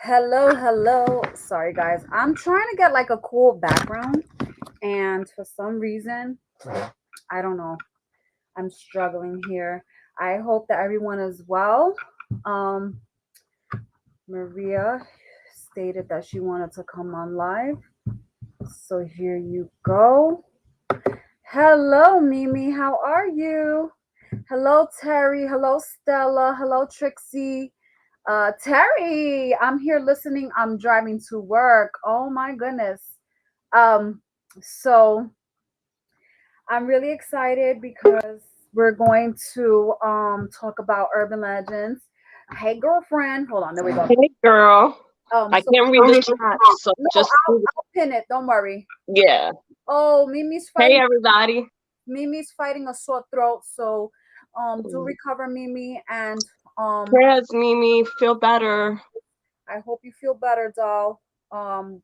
Hello. Sorry, guys. I'm trying to get like a cool background, and for some reason, I don't know. I'm struggling here. I hope that everyone is well. Um, Maria stated that she wanted to come on live, so here you go. Hello, Mimi. How are you? Hello, Terry. Hello, Stella. Hello, Trixie. Terry, I'm here listening. I'm driving to work. Oh my goodness. Um, so I'm really excited because we're going to talk about urban legends. Hey, girlfriend. Hold on. There we go. Hey girl, I So can't read the chat, so no, just I'll pin it. Don't worry. yeah. Oh, Hey everybody. Mimi's fighting a sore throat. So, do recover, Mimi, and um, Prayers, Mimi, feel better. I hope you feel better, doll. Um,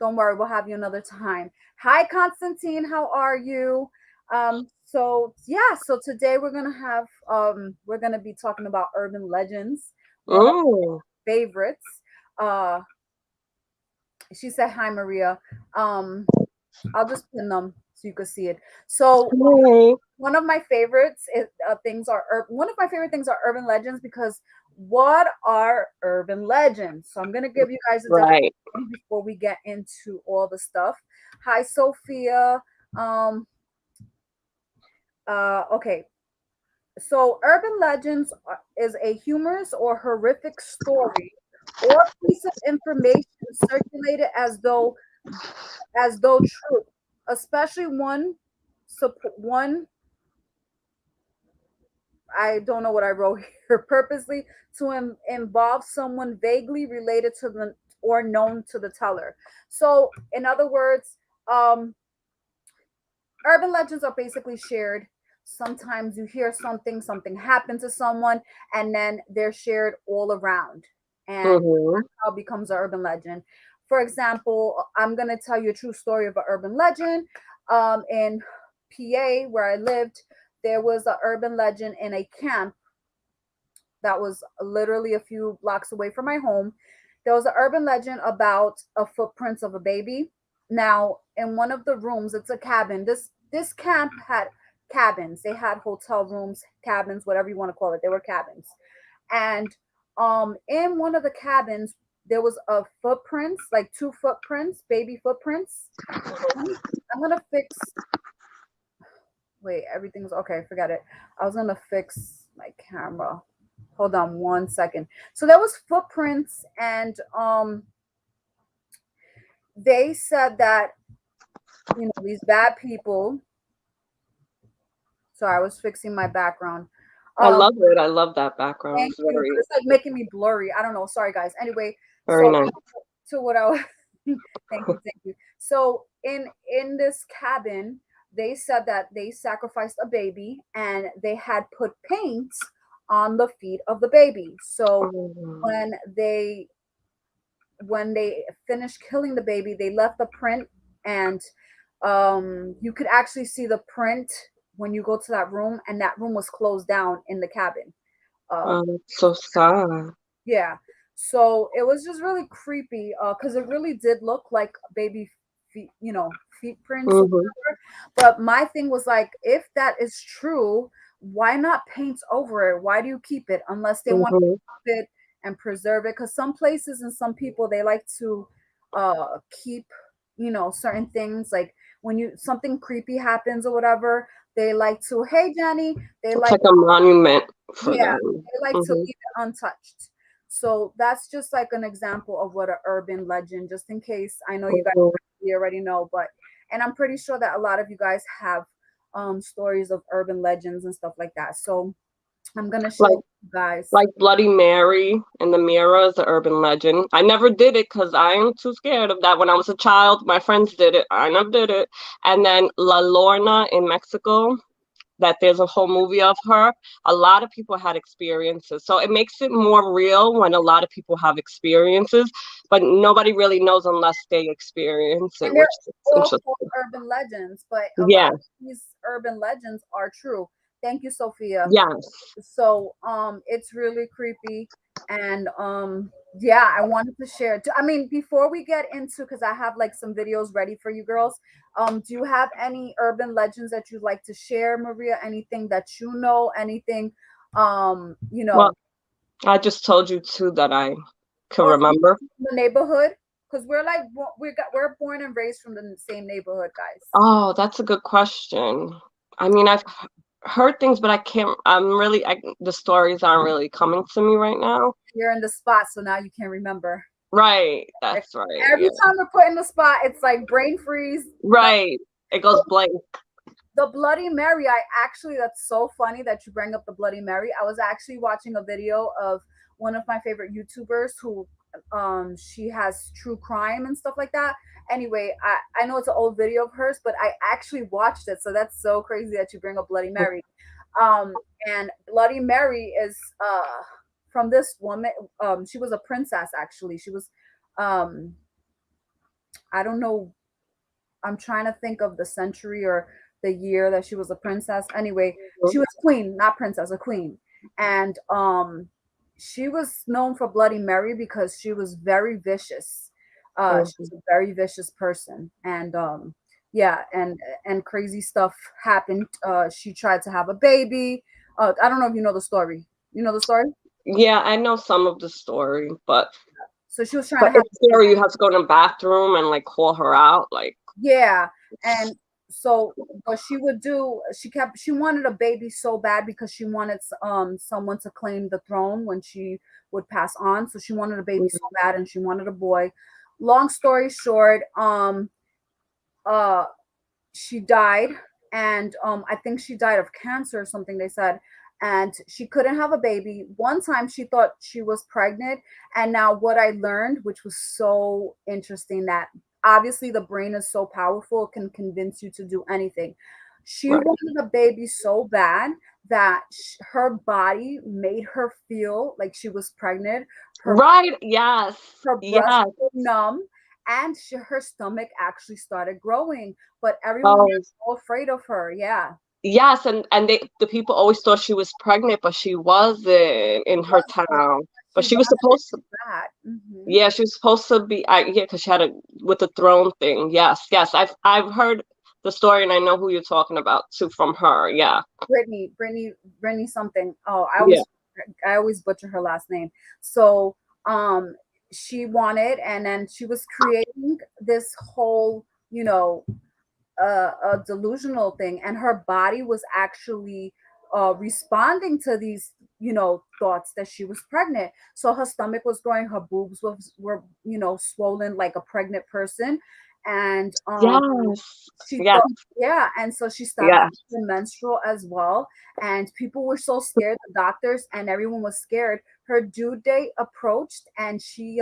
don't worry, we'll have you another time. Hi, Constantine. How are you? So today we're gonna be talking about urban legends. One of Mm. my favorites. Uh, she said hi, Maria. Um, I'll just pin them so you can see it. So Hey. one of my favorites is, one of my favorite things are urban legends because what are urban legends? So I'm gonna give you guys a Right. definition before we get into all the stuff. Hi, Sophia. Um, okay. So urban legends is a humorous or horrific story or piece of information circulated as though true, especially one I don't know what I wrote here, purposely to involve someone vaguely related to the or known to the teller. So, in other words, um, urban legends are basically shared. Sometimes you hear something happened to someone, and then they're shared all around. And Mm-hmm. how it becomes an urban legend. For example, I'm going to tell you a true story of an urban legend. In PA, where I lived, there was an urban legend in a camp that was literally a few blocks away from my home. There was an urban legend about a footprints of a baby. Now, in one of the rooms, it's a cabin. This camp had cabins. They had hotel rooms, cabins, whatever you want to call it. They were cabins. And in one of the cabins, there was a footprints, like two footprints, baby footprints. I'm gonna fix. Wait, everything's okay. Forget it. I was gonna fix my camera. Hold on 1 second. So there was footprints, and they said that these bad people. Sorry, I was fixing my background. I Um, love it. I love that background. thank It's you. very, It's like making me blurry. I don't know. Sorry, guys. Anyway, very so nice. to what I was. Thank you. So in this cabin, they said that they sacrificed a baby and they had put paint on the feet of the baby. So Mm. when they when they finished killing the baby, they left the print, and you could actually see the print when you go to that room, and that room was closed down in the cabin. Oh, Um, that's so sad. yeah, so it was just really creepy because it really did look like baby feet, feet prints or Mm-hmm. whatever. But my thing was like, if that is true, why not paint over it? Why do you keep it unless they want Mm-hmm. to keep it and preserve it? Because some places and some people, they like to keep certain things, like when you something creepy happens or whatever, they like to, hey Jenny, they It's like, like a monument for yeah, them. they like to Mm-hmm. leave it untouched. So that's just like an example of what an urban legend, just in case. I know you guys Mm-hmm. you already know, but and I'm pretty sure that a lot of you guys have stories of urban legends and stuff like that. So I'm gonna share Like with you guys. like Bloody Mary in the mirror is an urban legend. I never did it because I am too scared of that. When I was a child, my friends did it. I never did it. And then La Lorna in Mexico, that there's a whole movie of her. A lot of people had experiences. So it makes it more real when a lot of people have experiences, but nobody really knows unless they experience it, And they're which is all called interesting. urban legends, but a lot Yeah. of these urban legends are true. Thank you, Sophia. Yes. So it's really creepy. And yeah, I wanted to share. I mean, before we get into, because I have like some videos ready for you girls. Do you have any urban legends that you'd like to share, Maria? Anything that you know? Anything, you Well, know, I just told you two that I can or from remember. the neighborhood? Because we're like we're born and raised from the same neighborhood, guys. Oh, that's a good question. I mean, I've heard things, but I can't. The stories aren't really coming to me right now. You're in the spot, so now you can't remember. Right, that's right. Every Yeah, time we're put in the spot, it's like brain freeze. No, right. It goes blank. the Bloody Mary, I actually, that's so funny that you bring up the Bloody Mary. I was actually watching a video of one of my favorite YouTubers who she has true crime and stuff like that. Anyway, I know it's an old video of hers, but I actually watched it. So that's so crazy that you bring up Bloody Mary. Um and Bloody Mary is from this woman. She was a princess actually. She was um I don't know, I'm trying to think of the century or the year that she was a princess. Anyway, she was queen, not princess, a queen. And she was known for Bloody Mary because she was very vicious. She was Mhm. a very vicious person. And yeah, and crazy stuff happened. She tried to have a baby. I don't know if you know the story. You know the story? Yeah, I know some of the story, So she was trying to but have it's scary. You have to go in the bathroom and like call her out. Like, Yeah, and so what she would do, she wanted a baby so bad because she wanted someone to claim the throne when she would pass on. So she wanted a baby so bad and she wanted a boy. Long story short, uh she died, and I think she died of cancer or something, they said. And she couldn't have a baby. One time she thought she was pregnant, and now what I learned, which was so interesting, that obviously the brain is so powerful, it can convince you to do anything. She right, wanted a baby so bad that her body made her feel like she was pregnant. her right. Yes, her breasts yes. were numb, and her stomach actually started growing, but everyone Oh, was so afraid of her. Yeah. yes. And the people always thought she was pregnant, but she wasn't in her town. But She she was wanted it supposed to. too bad. Hmm. Yeah, she was supposed to be. Yeah, because she had a with the throne thing. Yes, yes. I've heard the story, and I know who you're talking about too from her. Yeah, Brittany something. Oh, yeah. I always butcher her last name. So um she wanted, and then she was creating this whole, a delusional thing, and her body was actually responding to these, thoughts that she was pregnant. So her stomach was growing, her boobs were swollen like a pregnant person. And Yes, she yes, thought, yeah, and so she stopped yes. being menstrual as well. And people were so scared, the doctors and everyone was scared. Her due date approached, and she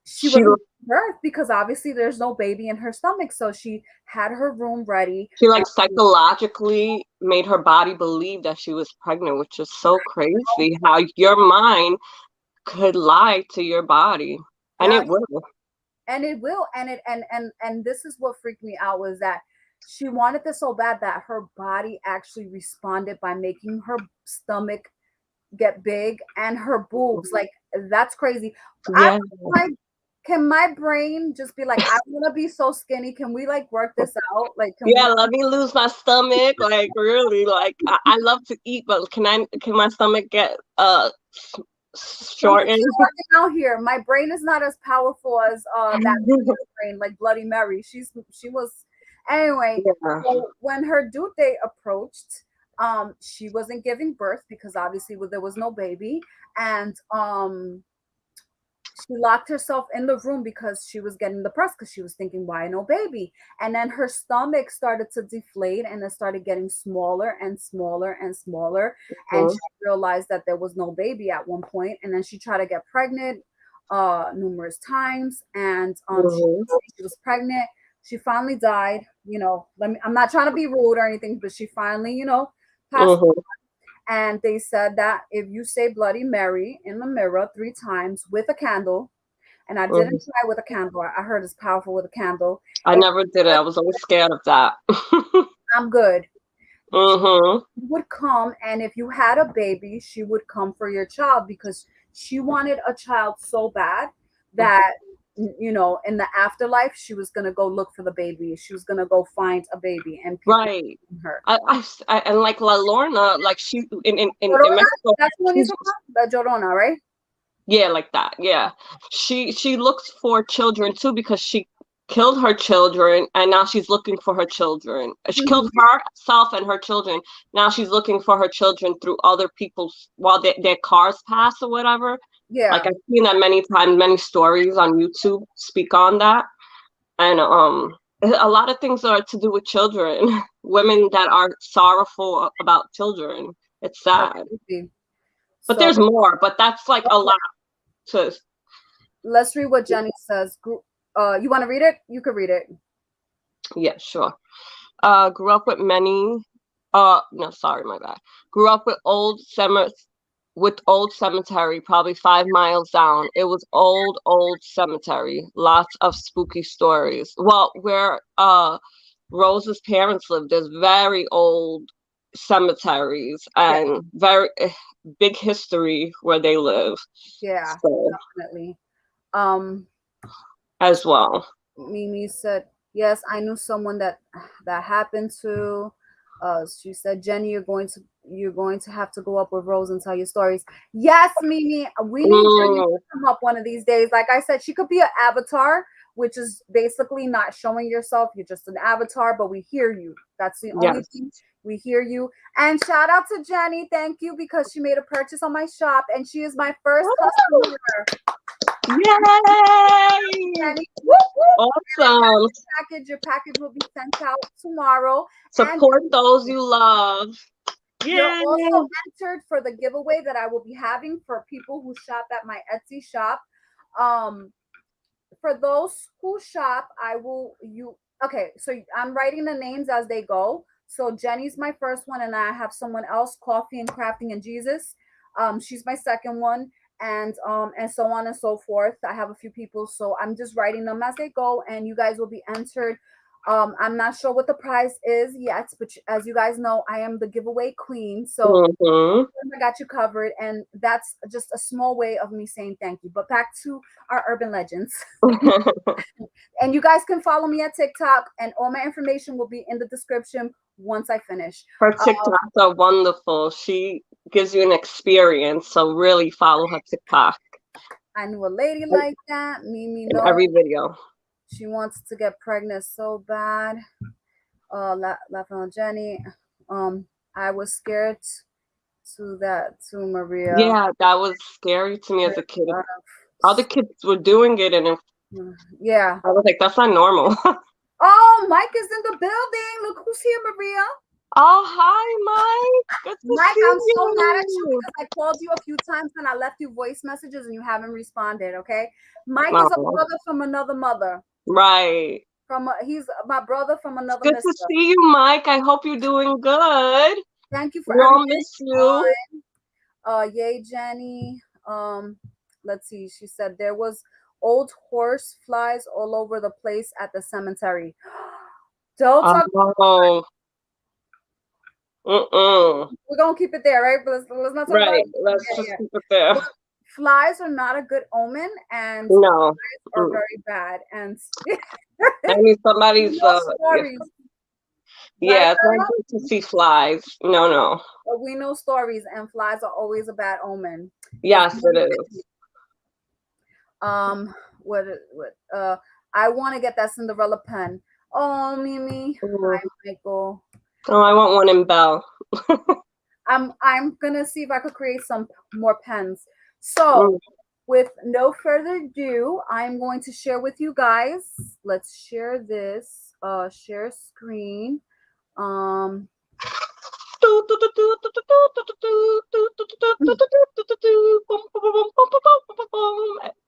She wasn't birth because obviously there's no baby in her stomach. So she had her room ready. she like psychologically made her body believe that she was pregnant, which is so crazy how your mind could lie to your body, and Yeah, it will. and it will, and it and this is what freaked me out, was that she wanted this so bad that her body actually responded by making her stomach get big and her boobs. Like, that's crazy. I Yeah, like, can my brain just be like, I want to be so skinny? Can we like work this out? Like, can we? yeah. Let me lose my stomach. Like really, like I love to eat, but can my stomach get Something's shortened? working out here. My brain is not as powerful as that brain, like Bloody Mary. She was anyway. Yeah. So when her due date approached, she wasn't giving birth because obviously there was no baby, and she locked herself in the room because she was getting depressed because she was thinking, why no baby? And then her stomach started to deflate, and it started getting smaller and smaller and smaller. And Mhm, she realized that there was no baby at one point. And then she tried to get pregnant numerous times. And mhm, she was pregnant. She finally died. I'm not trying to be rude or anything, but she finally, passed. mhm, And they said that if you say Bloody Mary in the mirror 3 times with a candle, and I didn't mhm. try with a candle, I heard it's powerful with a candle. I If never did it. I was always scared of that. I'm good. Mm-hmm. Would come, and if you had a baby, she would come for your child because she wanted a child so bad that, you know, in the afterlife she was going to go look for the baby, she was going to go find a baby, and people Right. her. And like La Lorna, like she in Llorona, Mexico, that's the one you're she's talking about, the Llorona, right? yeah, like that. Yeah. She looks for children too because she killed her children and now she's looking for her children. She killed herself and her children. Now she's looking for her children through other people's while their cars pass or whatever. Like Yeah, I've seen that many times, many stories on YouTube speak on that. And a lot of things are to do with children, women that are sorrowful about children. It's sad. crazy. But So there's more, but that's like a okay, lot to let's read what Jenny says. You want to read it? You could read it. yeah, sure. Grew up with many no, sorry, my bad. Grew up with old cemetery, probably 5 miles down. It was old cemetery. Lots of spooky stories. Well, where Rose's parents lived, there's very old cemeteries Yeah, and very big history where they live. yeah, So definitely. Um, as well. Mimi said, "Yes, I knew someone that happened to." She said, "Jenny, you're going to have to go up with Rose and tell your stories." Yes, Mimi, we need Jenny to Mm, come up one of these days. Like I said, she could be an avatar, which is basically not showing yourself. You're just an avatar, but we hear you. That's the only yes. thing. We hear you. And shout out to Jenny. Thank you because she made a purchase on my shop and she is my first Woo! customer. Yay! Jenny, whoop, whoop. Awesome. Your package will be sent out tomorrow, and Support those you love. you're Yay! also entered for the giveaway that I will be having for people who shop at my Etsy shop. um for those who shop, I will you okay, so I'm writing the names as they go. So Jenny's my first one, and I have someone else, Coffee and Crafting and Jesus. She's my second one, and so on and so forth. I have a few people, so I'm just writing them as they go, and you guys will be entered. I'm not sure what the prize is yet, but as you guys know, I am the giveaway queen. So Mm-hmm. I got you covered, and that's just a small way of me saying thank you. But back to our urban legends. And you guys can follow me at TikTok, and all my information will be in the description once I finish. Her TikToks are wonderful. She gives you an experience, so really follow her TikTok I knew a lady like that. Mimi in knows every video. she wants to get pregnant so bad. Laughing on Jenny. I was scared to Maria. Yeah, that was scary to me as a kid. Other kids were doing it, and Yeah. I was like, that's not normal. Oh, Mike is in the building. Look who's here, Maria. Oh, hi, Mike. Good to Mike, see I'm so mad at you you. because I called you a few times and I left you voice messages and you haven't responded. Okay, Mike is a Oh, brother from another mother. right. He's my brother from It's another good to mister. see you, Mike. I hope you're doing good. Thank you for We all everything. miss you. Yay, Jenny. Let's see. She said there was old horse flies all over the place at the cemetery. Don't talk. Oh, mm-mm. We're gonna keep it there, right? But let's not talk about Right. it. Let's Yeah, just yeah. keep it there. But flies are not a good omen, and No. flies are very bad. And I mean, we somebody's, know yeah, stories, right, yeah, it's not Sarah? good to see flies. No, no. But we know stories, and flies are always a bad omen. Because Yes, it is. what I want to get that Cinderella pen. Oh, Mimi. Mm. Hi, Michael. Oh, I want one in Bell. I'm gonna see if I could create some more pens. So, Mm. with no further ado, I'm going to share with you guys. Let's share this. Share screen. Um,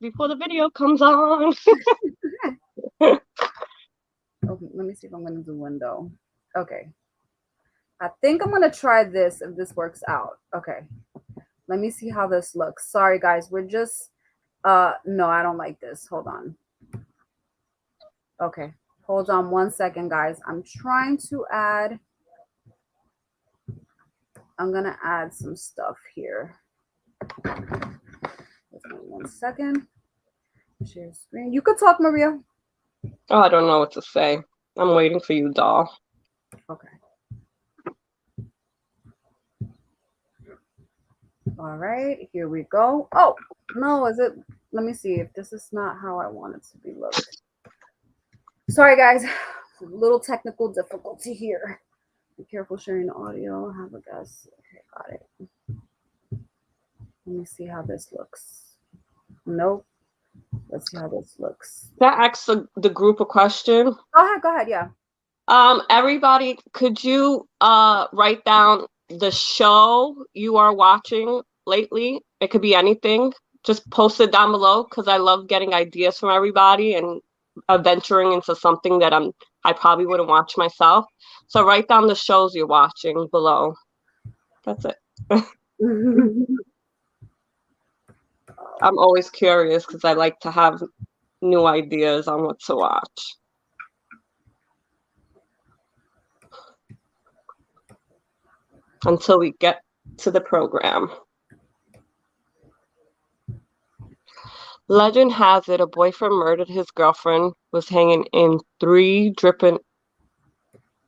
Before the video comes on. okay, let me see if I'm gonna do window. Okay. I think I'm gonna try this if this works out. Okay. Let me see how this looks. Sorry guys, we're just no, I don't like this. Hold on. Okay. Hold on 1 second, guys. I'm trying to add I'm gonna add some stuff here. Just 1 second. Share screen. You could talk, Maria. Oh, I don't know what to say. I'm waiting for you, doll. Okay. All right, here we go. Oh, no, is it? Let me see if this is not how I want it to be looked. Sorry, guys. A little technical difficulty here. Be careful sharing the audio. Have a guess. Okay, got it. Let me see how this looks. Nope. Let's see how this looks. That asks the group a question. Go ahead, yeah. Everybody, could you write down the show you are watching lately? It could be anything. Just post it down below because I love getting ideas from everybody and venturing into something that I probably wouldn't watch myself. So write down the shows you're watching below. That's it. I'm always curious because I like to have new ideas on what to watch. Until we get to the program. Legend has it a boyfriend murdered his girlfriend, was hanging in 3 dripping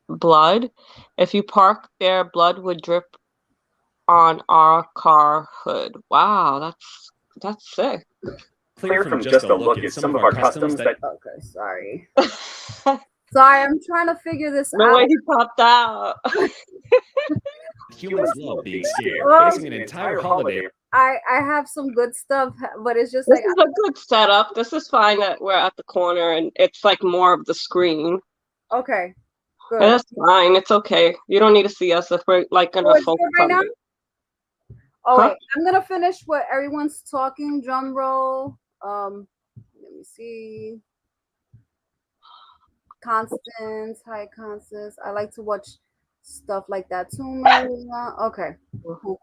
blood. If you park there, blood would drip on our car hood. Wow, that's sick. Clear from just a look at some of our customs that... Okay, sorry. Sorry, I'm trying to figure this The out. way he popped out. Humans love being scared, facing an entire holiday. I have some good stuff, but it's just This like... is a good setup. This is fine that we're at the corner and it's like more of the screen. Okay, good. That's fine. It's okay. You don't need to see us if we're like gonna focus right on now? it. Oh, Huh? wait, I'm gonna finish what everyone's talking. Drum roll. Let me see. Constance, hi Constance. I like to watch stuff like that too, Maria. Okay,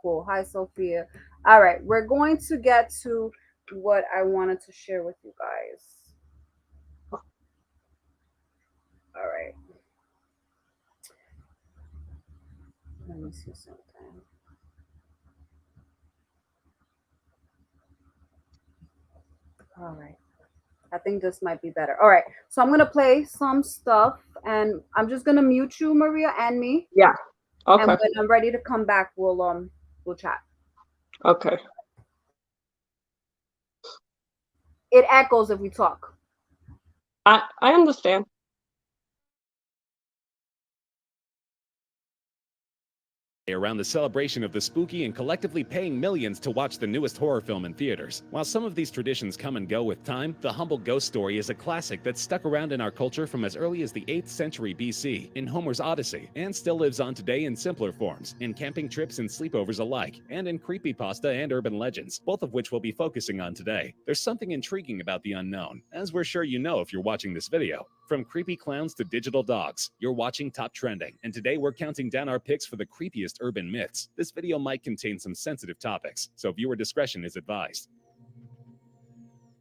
cool. Hi Sophia. All right, we're going to get to what I wanted to share with you guys. All right. Let me see something. All right. I think this might be better. All right. So I'm going to play some stuff and I'm just going to mute you, Maria, and me. Yeah. Okay. And when I'm ready to come back, we'll chat. Okay. It echoes if we talk. I understand. Around the celebration of the spooky and collectively paying millions to watch the newest horror film in theaters. While some of these traditions come and go with time, the humble ghost story is a classic that stuck around in our culture from as early as the 8th century BC in Homer's Odyssey, and still lives on today in simpler forms, in camping trips and sleepovers alike, and in creepypasta and urban legends, both of which we'll be focusing on today. There's something intriguing about the unknown, as we're sure you know if you're watching this video. From creepy clowns to digital dogs, you're watching Top Trending, and today we're counting down our picks for the creepiest urban myths. This video might contain some sensitive topics, so viewer discretion is advised.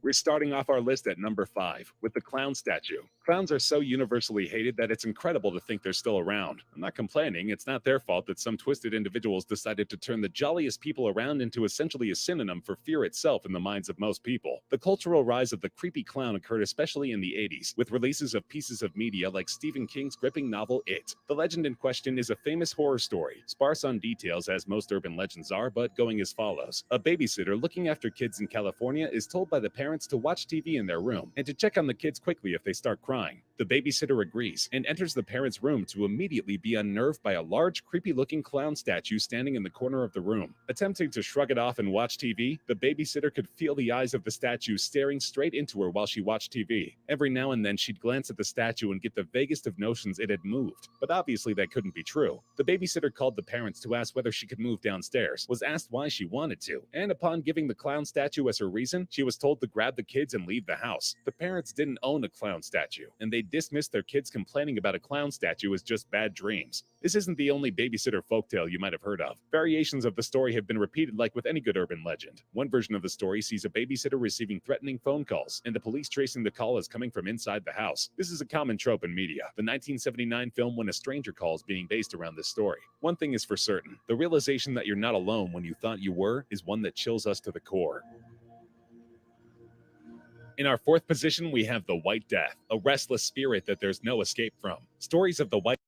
We're starting off our list at number 5 with the clown statue. Clowns are so universally hated that it's incredible to think they're still around. I'm not complaining, it's not their fault that some twisted individuals decided to turn the jolliest people around into essentially a synonym for fear itself in the minds of most people. The cultural rise of the creepy clown occurred especially in the 80s, with releases of pieces of media like Stephen King's gripping novel It. The legend in question is a famous horror story, sparse on details as most urban legends are, but going as follows. A babysitter looking after kids in California is told by the parents to watch TV in their room and to check on the kids quickly if they start crying. The babysitter agrees and enters the parents' room to immediately be unnerved by a large, creepy-looking clown statue standing in the corner of the room. Attempting to shrug it off and watch TV, the babysitter could feel the eyes of the statue staring straight into her while she watched TV. Every now and then she'd glance at the statue and get the vaguest of notions it had moved, but obviously that couldn't be true. The babysitter called the parents to ask whether she could move downstairs, was asked why she wanted to, and upon giving the clown statue as her reason, she was told to grab grab the kids and leave the house. The parents didn't own a clown statue, and they dismissed their kids complaining about a clown statue as just bad dreams. This isn't the only babysitter folktale you might have heard of. Variations of the story have been repeated like with any good urban legend. One version of the story sees a babysitter receiving threatening phone calls, and the police tracing the call as coming from inside the house. This is a common trope in media. The 1979 film When a Stranger Calls being based around this story. One thing is for certain, the realization that you're not alone when you thought you were is one that chills us to the core. In our fourth position, we have the White Death, a restless spirit that there's no escape from. Stories of the White.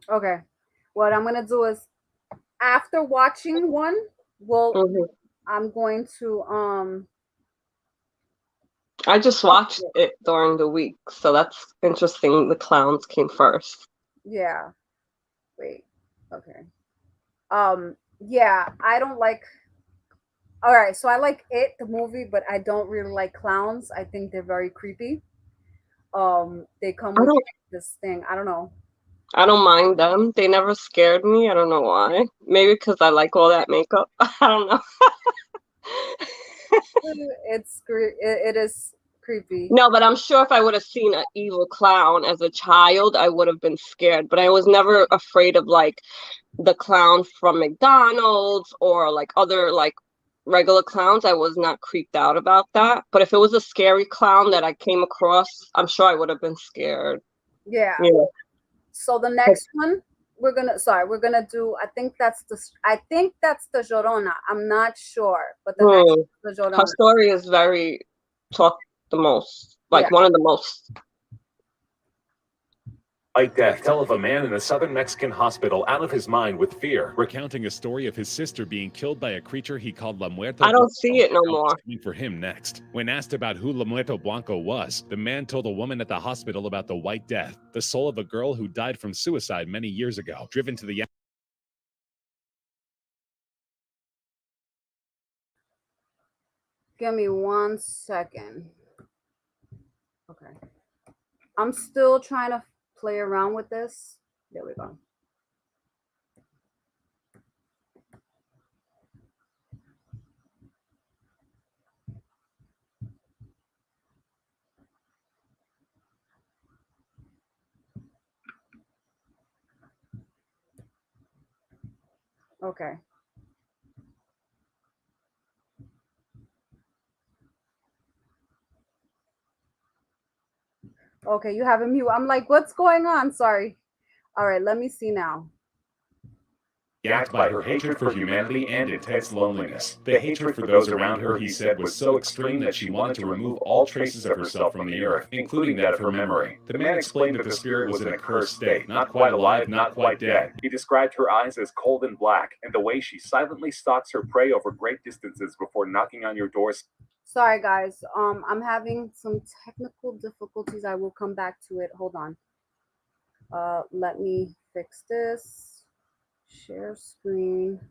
Okay, what I'm gonna do is, after watching one, I'm going to I just watched it during the week, so that's interesting. The clowns came first. Yeah. Wait. Okay. Yeah, I don't like. All right, so I like it, the movie, but I don't really like clowns. I think they're very creepy. They come with this thing. I don't know. I don't mind them. They never scared me. I don't know why. Maybe because I like all that makeup. I don't know. It is creepy. No, but I'm sure if I would have seen an evil clown as a child, I would have been scared. But I was never afraid of like the clown from McDonald's or like other like regular clowns. I was not creeped out about that. But if it was a scary clown that I came across, I'm sure I would have been scared. Yeah. So the next one we're gonna do. I think that's the Llorona. I'm not sure, but the next is the Llorona. Her story is very talked the most, like one of the most. White Death tell of a man in a southern Mexican hospital out of his mind with fear, recounting a story of his sister being killed by a creature he called La Muerta. I don't see it no more. For him next. When asked about who La Muerta Blanco was, the man told a woman at the hospital about the White Death, the soul of a girl who died from suicide many years ago, driven to the. Give me 1 second. Okay. I'm still trying to play around with this. There we go. Okay. Okay, you have a mute. I'm like, what's going on? Sorry. All right, let me see now. Yacked by her hatred for humanity and intense loneliness. The hatred for those around her, he said, was so extreme that she wanted to remove all traces of herself from the earth, including that of her memory. The man explained that the spirit was in a cursed state, not quite alive, not quite dead. He described her eyes as cold and black, and the way she silently stalks her prey over great distances before knocking on your doors. Sorry, guys. I'm having some technical difficulties. I will come back to it. Hold on. Let me fix this. Share screen.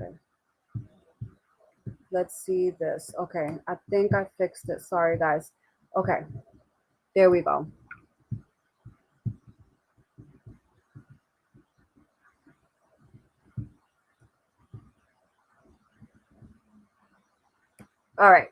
Okay. Let's see this. Okay, I think I fixed it. Sorry, guys. Okay, there we go. All right.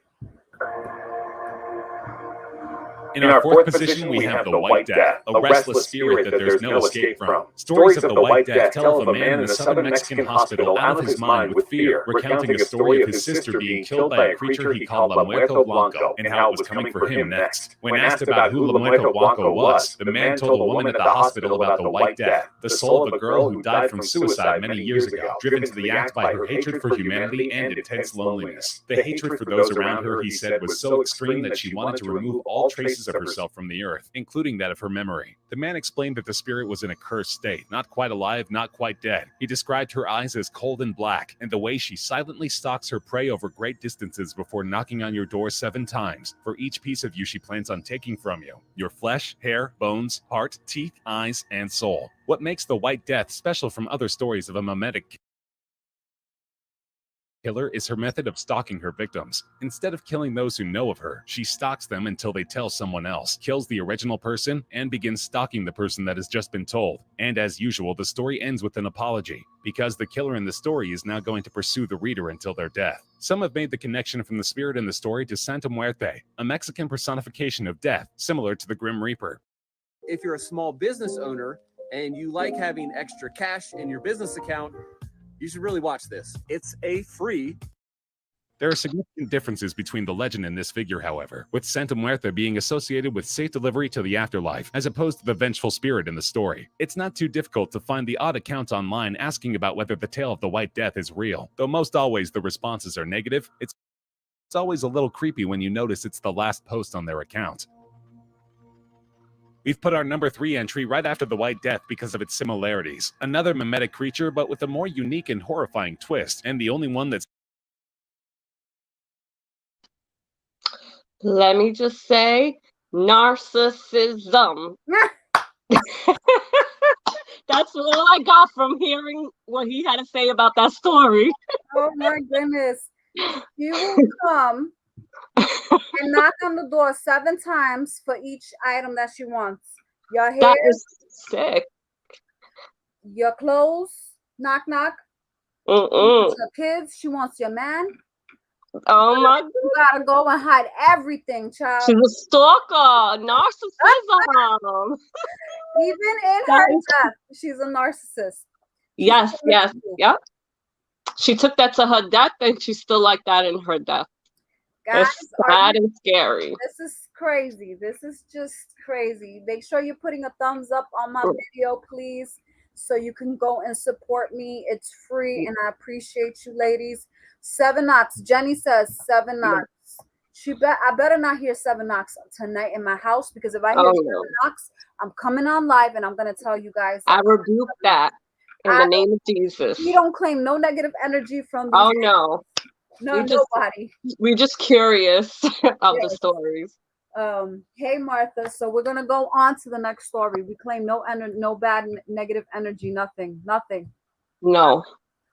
In our fourth position, we have the White Death, a restless spirit that there's no escape from. Stories of the White Death tell of a man in a southern Mexican hospital out of his mind with fear, recounting a story of his sister being killed by a creature he called La Muerta Blanco, and how it was coming for him next. When asked about who La Muerta Blanco was, the man told a woman at the hospital about the White Death, the soul of a girl who died from suicide many years ago, driven to the act by her hatred for humanity and intense loneliness. The hatred for those around her, he said, was so extreme that she wanted to remove all traces of herself from the earth, including that of her memory. The man explained that the spirit was in a cursed state, not quite alive, not quite dead. He described her eyes as cold and black, and the way she silently stalks her prey over great distances before knocking on your door 7 times for each piece of you she plans on taking from you: your flesh, hair, bones, heart, teeth, eyes, and soul. What makes the White Death special from other stories of a mimetic killer is her method of stalking her victims. Instead of killing those who know of her, she stalks them until they tell someone else, kills the original person, and begins stalking the person that has just been told. And as usual, the story ends with an apology, because the killer in the story is now going to pursue the reader until their death. Some have made the connection from the spirit in the story to Santa Muerte, a Mexican personification of death, similar to the Grim Reaper. If you're a small business owner and you like having extra cash in your business account, you should really watch this. It's a free. There are significant differences between the legend and this figure, however, with Santa Muerte being associated with safe delivery to the afterlife, as opposed to the vengeful spirit in the story. It's not too difficult to find the odd accounts online asking about whether the tale of the White Death is real. Though most always the responses are negative, it's always a little creepy when you notice it's the last post on their account. We've put our number 3 entry right after the White Death because of its similarities. Another mimetic creature, but with a more unique and horrifying twist, and the only one that's... Let me just say, narcissism. That's all I got from hearing what he had to say about that story. Oh my goodness. You will come and knock on the door 7 times for each item that she wants. Your hair. That is sick. Your clothes. Knock, knock. Mm-mm. Your kids. She wants your man. Oh my God. You gotta go and hide everything, child. She's a stalker. Narcissism. Even in her death, she's a narcissist. Yes. Yep. She took that to her death, and she's still like that in her death. Guys, it's sad and scary. This is crazy. This is just crazy. Make sure you're putting a thumbs up on my video, please, so you can go and support me. It's free, and I appreciate you, ladies. 7 knocks. Jenny says 7 knocks. I better not hear 7 knocks tonight in my house, because if I hear 7 knocks, I'm coming on live and I'm gonna tell you guys. I rebuke that in the name of Jesus. We don't claim no negative energy from these. Oh no. Nobody. We're just curious of the stories. Hey Martha, so we're gonna go on to the next story. We claim no bad negative energy, nothing. No.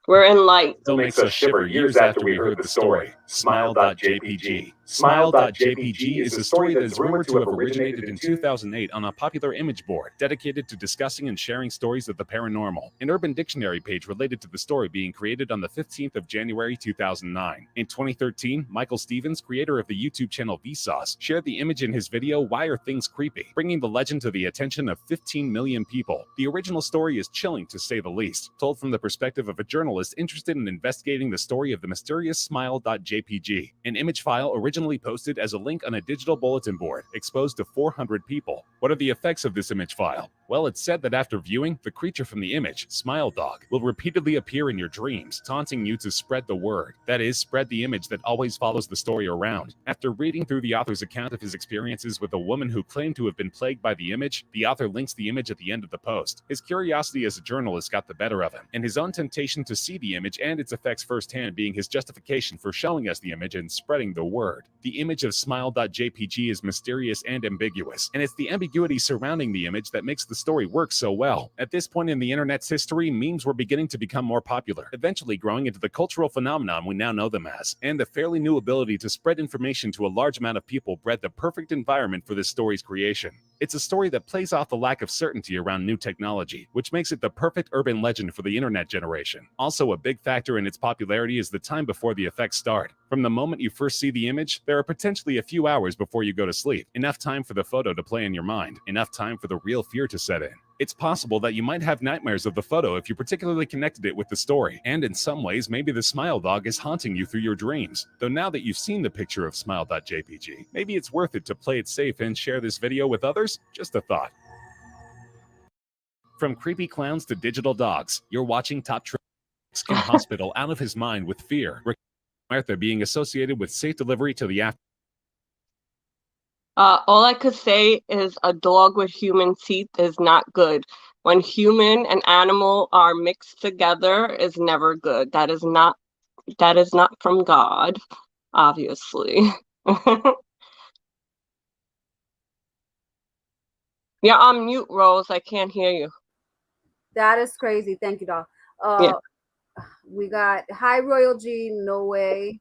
We're in light. Still makes us shiver years after we heard the story. Smile.jpg. Smile.jpg is a story that is rumored to have originated in 2008 on a popular image board dedicated to discussing and sharing stories of the paranormal. An Urban Dictionary page related to the story being created on the 15th of January 2009. In 2013, Michael Stevens, creator of the YouTube channel Vsauce, shared the image in his video Why Are Things Creepy?, bringing the legend to the attention of 15 million people. The original story is chilling, to say the least, told from the perspective of a journalist interested in investigating the story of the mysterious Smile.jpg, an image file originally posted as a link on a digital bulletin board, exposed to 400 people. What are the effects of this image file? Well, it's said that after viewing, the creature from the image, Smile Dog, will repeatedly appear in your dreams, taunting you to spread the word. That is, spread the image that always follows the story around. After reading through the author's account of his experiences with a woman who claimed to have been plagued by the image, the author links the image at the end of the post. His curiosity as a journalist got the better of him, and his own temptation to see the image and its effects firsthand being his justification for showing us the image and spreading the word. The image of Smile.jpg is mysterious and ambiguous, and it's the ambiguity surrounding the image that makes the story work so well. At this point in the internet's history, memes were beginning to become more popular, eventually growing into the cultural phenomenon we now know them as, and the fairly new ability to spread information to a large amount of people bred the perfect environment for this story's creation. It's a story that plays off the lack of certainty around new technology, which makes it the perfect urban legend for the internet generation. Also, a big factor in its popularity is the time before the effects start. From the moment you first see the image, there are potentially a few hours before you go to sleep. Enough time for the photo to play in your mind. Enough time for the real fear to set in. It's possible that you might have nightmares of the photo if you particularly connected it with the story. And in some ways, maybe the Smile Dog is haunting you through your dreams. Though now that you've seen the picture of Smile.jpg, maybe it's worth it to play it safe and share this video with others. Just a thought. From creepy clowns to digital dogs, you're watching Top Skin Hospital out of his mind with fear. Martha being associated with safe delivery to the after. All I could say is a dog with human teeth is not good. When human and animal are mixed together is never good. That is not from God, obviously. You're on mute, Rose. I can't hear you. That is crazy. Thank you, doll. Yeah. We got High Royal G, no way.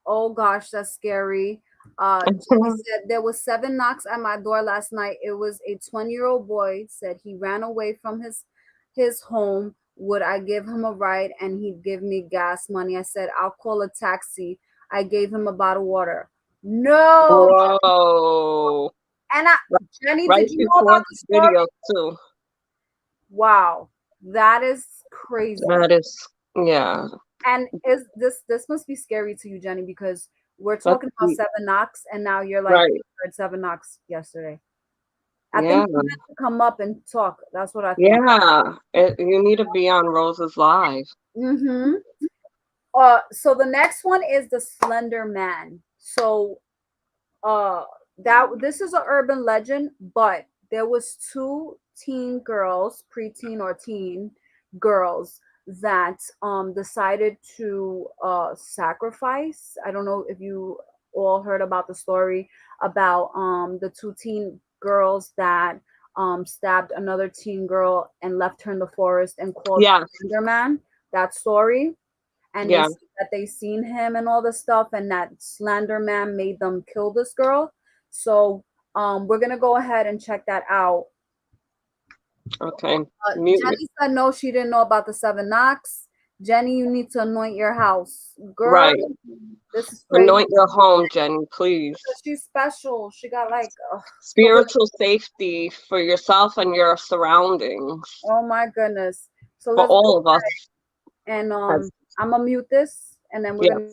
Oh gosh, that's scary. Jenny said there was 7 knocks at my door last night. It was a 20-year-old boy. Said he ran away from his home. Would I give him a ride and he'd give me gas money? I said I'll call a taxi. I gave him a bottle of water. No. Whoa. And Jenny, Right did you know before about the the story? video too. Wow, that is crazy. That is, yeah. And is this must be scary to you, Jenny, because we're That's talking about deep. 7 knocks, and now you're like, Right. you heard 7 knocks yesterday. I Yeah. think you have to come up and talk. That's what I think. Yeah. You need to be on Rose's live. Mm-hmm. So the next one is the Slender Man. So that this is an urban legend, but there was 2 teen girls, preteen or teen girls, that decided to sacrifice. I don't know if you all heard about the story about the 2 teen girls that stabbed another teen girl and left her in the forest and called Yeah. Slender Man. That story. And they Yeah. said that they seen him and all this stuff, and that Slender Man made them kill this girl. So we're gonna go ahead and check that out. Okay. Mute. Jenny said no, she didn't know about the 7 knocks. Jenny, you need to anoint your house, girl. Right. This is crazy. Anoint your home, Jenny, please. She's special. She got like Spiritual safety for yourself and your surroundings. oh my goodness. So For let's all go of us. and As, I'm gonna mute this, and then we're yeah. gonna.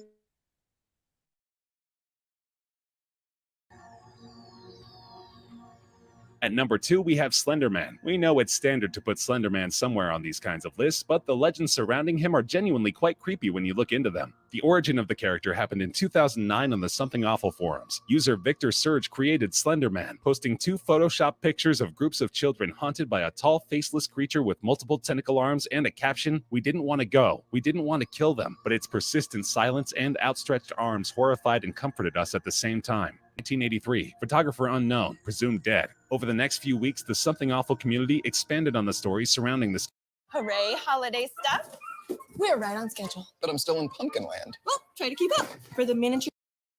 At number 2, we have Slender Man. We know it's standard to put Slender Man somewhere on these kinds of lists, but the legends surrounding him are genuinely quite creepy when you look into them. The origin of the character happened in 2009 on the Something Awful forums. User Victor Surge created Slender Man, posting 2 Photoshop pictures of groups of children haunted by a tall, faceless creature with multiple tentacle arms and a caption, "We didn't want to go. We didn't want to kill them, but its persistent silence and outstretched arms horrified and comforted us at the same time." 1983, photographer unknown, presumed dead. Over the next few weeks, the Something Awful community expanded on the stories surrounding this. Hooray, holiday stuff. We're right on schedule. But I'm still in Pumpkinland. Well, try to keep up. For the miniature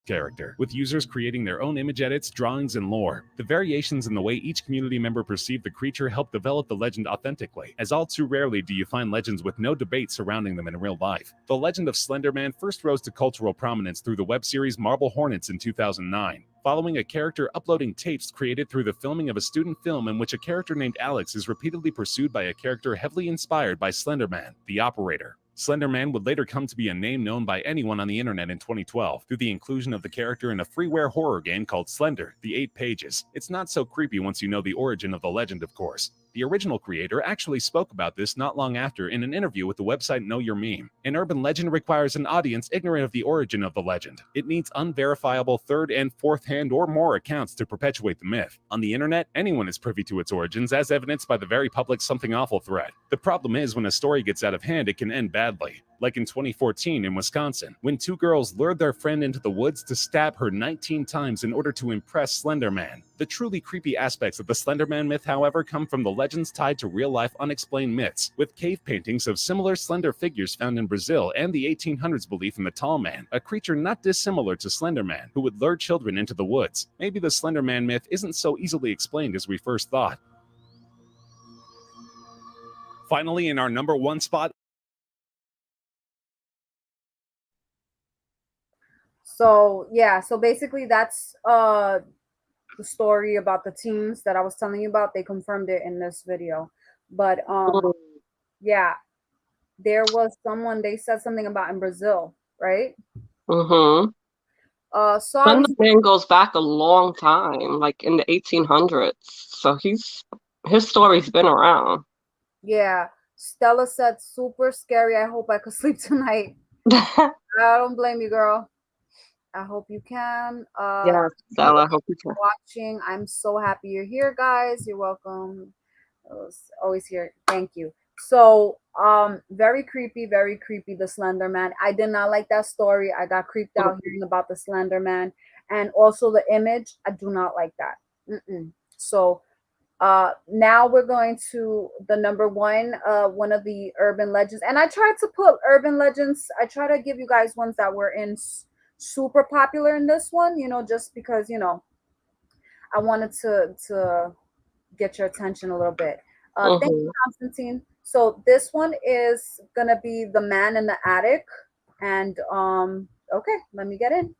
character, with users creating their own image edits, drawings, and lore. The variations in the way each community member perceived the creature helped develop the legend authentically, as all too rarely do you find legends with no debate surrounding them in real life. The legend of Slender Man first rose to cultural prominence through the web series Marble Hornets in 2009, following a character uploading tapes created through the filming of a student film in which a character named Alex is repeatedly pursued by a character heavily inspired by Slender Man, the Operator. Slender Man would later come to be a name known by anyone on the internet in 2012 through the inclusion of the character in a freeware horror game called Slender, The 8 Pages. It's not so creepy once you know the origin of the legend, of course. The original creator actually spoke about this not long after in an interview with the website Know Your Meme. An urban legend requires an audience ignorant of the origin of the legend. It needs unverifiable third and fourth hand or more accounts to perpetuate the myth. On the internet, anyone is privy to its origins, as evidenced by the very public Something Awful thread. The problem is when a story gets out of hand, it can end badly. Like in 2014 in Wisconsin, when 2 girls lured their friend into the woods to stab her 19 times in order to impress Slender Man. The truly creepy aspects of the Slender Man myth, however, come from the legends tied to real-life unexplained myths, with cave paintings of similar slender figures found in Brazil and the 1800s belief in the Tall Man, a creature not dissimilar to Slender Man, who would lure children into the woods. Maybe the Slender Man myth isn't so easily explained as we first thought. Finally, in our number 1 spot, So yeah, so basically that's the story about the teens that I was telling you about. They confirmed it in this video. But yeah, there was someone, they said something about in Brazil, right? Mm-hmm. Sorry. Slender Man goes back a long time, like in the 1800s. So his story's been around. Yeah. Stella said super scary. I hope I could sleep tonight. I don't blame you, girl. I hope you can. Yeah, Stella, I hope you can. Watching. I'm so happy you're here, guys. You're welcome. Always here. Thank you. So, very creepy, the Slender Man. I did not like that story. I got creeped out hearing about the Slender Man, and also the image. I do not like that. So, Now we're going to the number one of the urban legends. And I tried to put urban legends. I try to give you guys ones that were in super popular in this one, just because, I wanted to get your attention a little bit. Thank you, Constantine. So this one is gonna be the man in the attic. And okay, let me get in.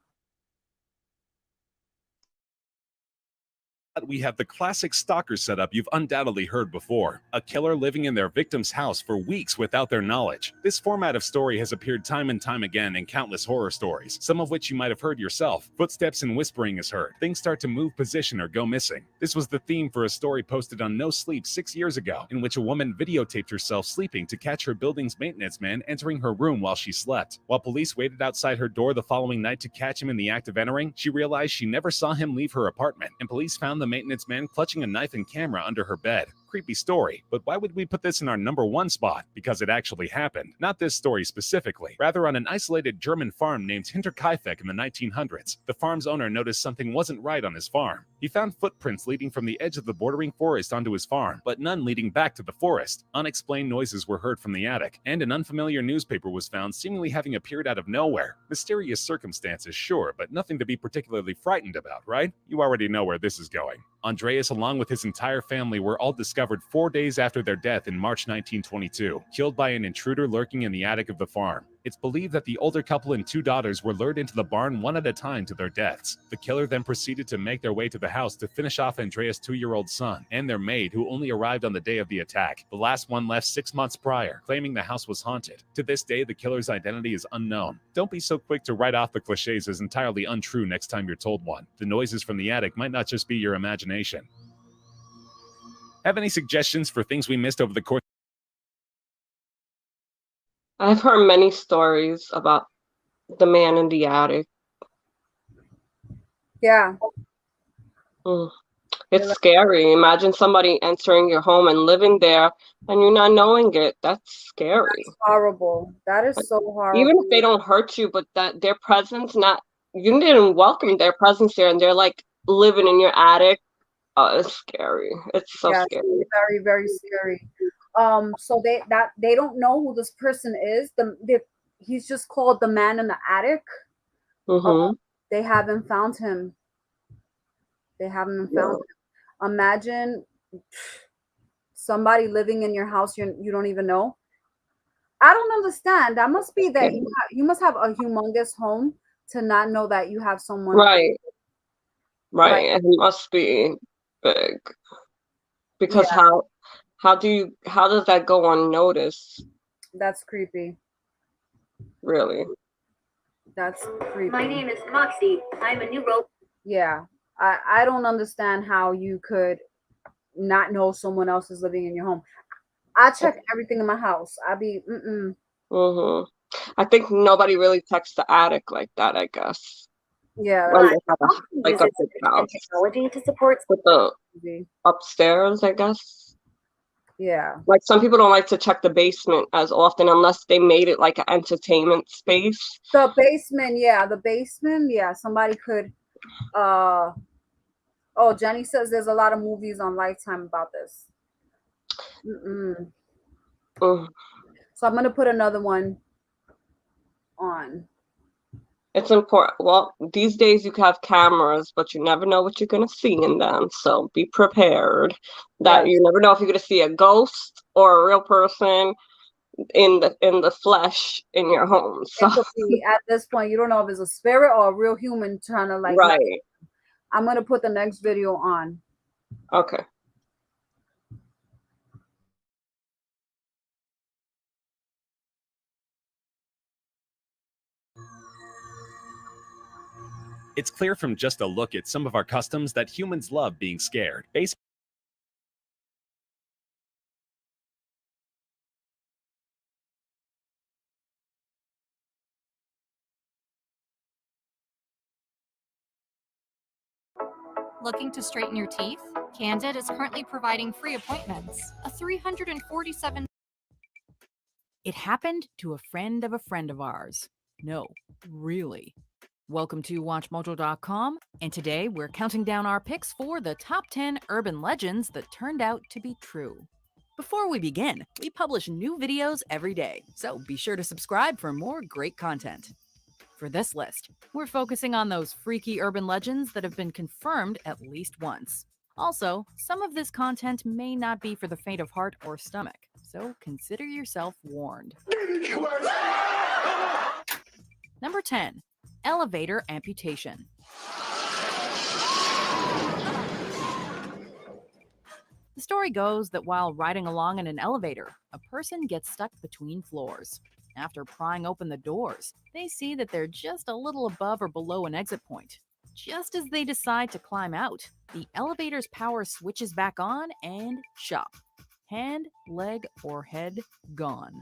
We have the classic stalker setup you've undoubtedly heard before. A killer living in their victim's house for weeks without their knowledge. This format of story has appeared time and time again in countless horror stories, some of which you might have heard yourself. Footsteps and whispering is heard. Things start to move position or go missing. This was the theme for a story posted on No Sleep 6 years ago, in which a woman videotaped herself sleeping to catch her building's maintenance man entering her room while she slept. While police waited outside her door the following night to catch him in the act of entering, she realized she never saw him leave her apartment, and police found the maintenance man clutching a knife and camera under her bed. Creepy story, but why would we put this in our number one spot? Because it actually happened. Not this story specifically, rather on an isolated German farm named Hinterkaifeck in the 1900s. The farm's owner noticed something wasn't right on his farm. He found footprints leading from the edge of the bordering forest onto his farm, but none leading back to the forest. Unexplained noises were heard from the attic, and an unfamiliar newspaper was found seemingly having appeared out of nowhere. Mysterious circumstances, sure, but nothing to be particularly frightened about, right? You already know where this is going. Andreas, along with his entire family, were all discovered 4 days after their death in March 1922, killed by an intruder lurking in the attic of the farm. It's believed that the older couple and 2 daughters were lured into the barn one at a time to their deaths. The killer then proceeded to make their way to the house to finish off Andreas' 2-year-old son and their maid, who only arrived on the day of the attack. The last one left 6 months prior, claiming the house was haunted. To this day, the killer's identity is unknown. Don't be so quick to write off the cliches as entirely untrue next time you're told one. The noises from the attic might not just be your imagination. Have any suggestions for things we missed over the course? I've heard many stories about the man in the attic. Yeah. It's scary. Imagine somebody entering your home and living there and you're not knowing it. That's scary. That's horrible. That is so horrible. Even if they don't hurt you, but that their presence, you didn't welcome their presence there, and they're like living in your attic. It's scary. It's so scary. Very, very scary. So they don't know who this person is. He's just called the man in the attic. They haven't found him. Imagine somebody living in your house you don't even know. I don't understand. That must be that you must have a humongous home to not know that you have someone. Right. It must be big. Because how does that go unnoticed? That's creepy. Really? That's creepy. My name is Moxie. I'm a new robot. Yeah. I don't understand how you could not know someone else is living in your home. I check everything in my house. I be I think nobody really checks the attic like that, I guess. Yeah. When they have a big house. Technology to support with the upstairs, I guess. Yeah. Like some people don't like to check the basement as often unless they made it like an entertainment space. The basement, yeah. Somebody could oh, Jenny says there's a lot of movies on Lifetime about this. So I'm gonna put another one on. It's important. Well, these days you can have cameras, but you never know what you're gonna see in them. So be prepared that you never know if you're gonna see a ghost or a real person in the flesh in your home. So at this point, you don't know if it's a spirit or a real human trying to like. Right. I'm gonna put the next video on. Okay. It's clear from just a look at some of our customs that humans love being scared. Looking to straighten your teeth? Candid is currently providing free appointments. A 347. It happened to a friend of ours. No, really. Welcome to WatchMojo.com, and today we're counting down our picks for the top 10 urban legends that turned out to be true. Before we begin, we publish new videos every day, so be sure to subscribe for more great content. For this list, we're focusing on those freaky urban legends that have been confirmed at least once. Also, some of this content may not be for the faint of heart or stomach, so consider yourself warned. Number 10. Elevator amputation. The story goes that while riding along in an elevator, a person gets stuck between floors. After prying open the doors, they see that they're just a little above or below an exit point. Just as they decide to climb out, the elevator's power switches back on and chop. Hand, leg, or head gone.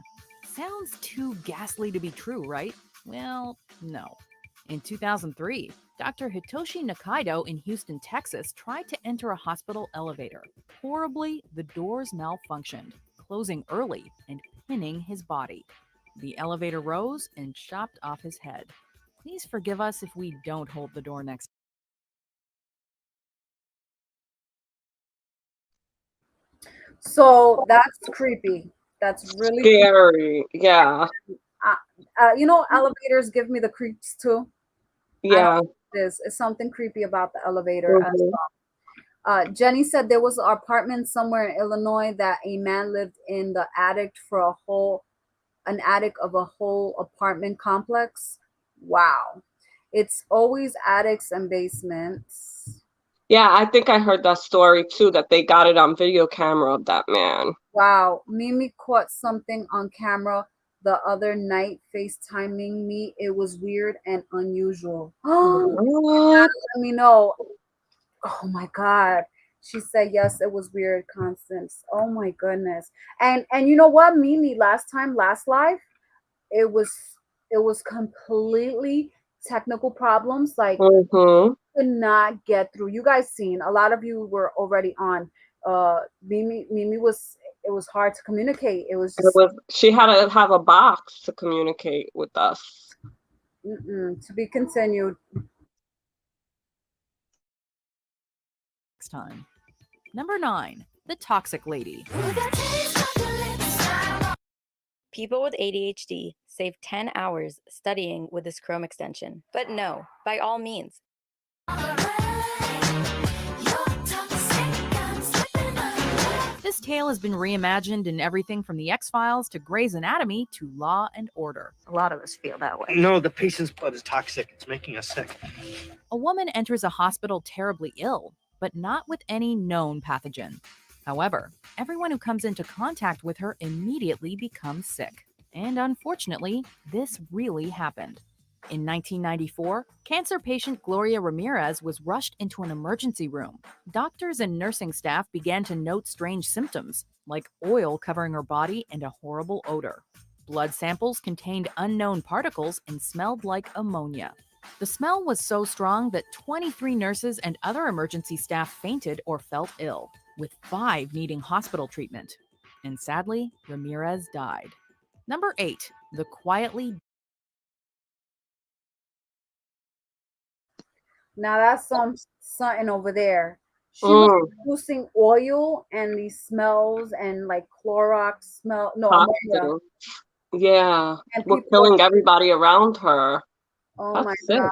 Sounds too ghastly to be true, right? Well, no. In 2003, Dr. Hitoshi Nakaido in Houston, Texas, tried to enter a hospital elevator. Horribly, the doors malfunctioned, closing early and pinning his body. The elevator rose and chopped off his head. Please forgive us if we don't hold the door next. So that's creepy. That's really Scary. Yeah. elevators give me the creeps too. Yeah. There's something creepy about the elevator as Mhm. well. Jenny said there was an apartment somewhere in Illinois that a man lived in the attic for an attic of a whole apartment complex. Wow. It's always attics and basements. Yeah, I think I heard that story too, that they got it on video camera of that man. Wow. Mimi caught something on camera the other night, FaceTiming me. It was weird and unusual. What? Let me know. Oh my God. She said yes, it was weird, Constance. Oh my goodness. And you know what, Mimi, last live, it was completely technical problems. Like Mm-hmm. could not get through. You guys seen a lot of you were already on. Mimi was it was hard to communicate. It was just She had to have a box to communicate with us. to be continued. Next time. Number 9. The Toxic Lady. People with ADHD save 10 hours studying with this Chrome extension. But no, by all means. This tale has been reimagined in everything from The X-Files to Grey's Anatomy to Law and Order. A lot of us feel that way. No, the patient's blood is toxic. It's making us sick. A woman enters a hospital terribly ill, but not with any known pathogen. However, everyone who comes into contact with her immediately becomes sick. And unfortunately, this really happened. In 1994, cancer patient Gloria Ramirez was rushed into an emergency room. Doctors and nursing staff began to note strange symptoms, like oil covering her body and a horrible odor. Blood samples contained unknown particles and smelled like ammonia. The smell was so strong that 23 nurses and other emergency staff fainted or felt ill, with 5 needing hospital treatment. And sadly, Ramirez died. Number 8. The Quietly. Now that's something over there. She was producing oil and these smells and like Clorox smell. No, ammonia. Yeah. And We're people killing everybody around her. Oh That's my sick.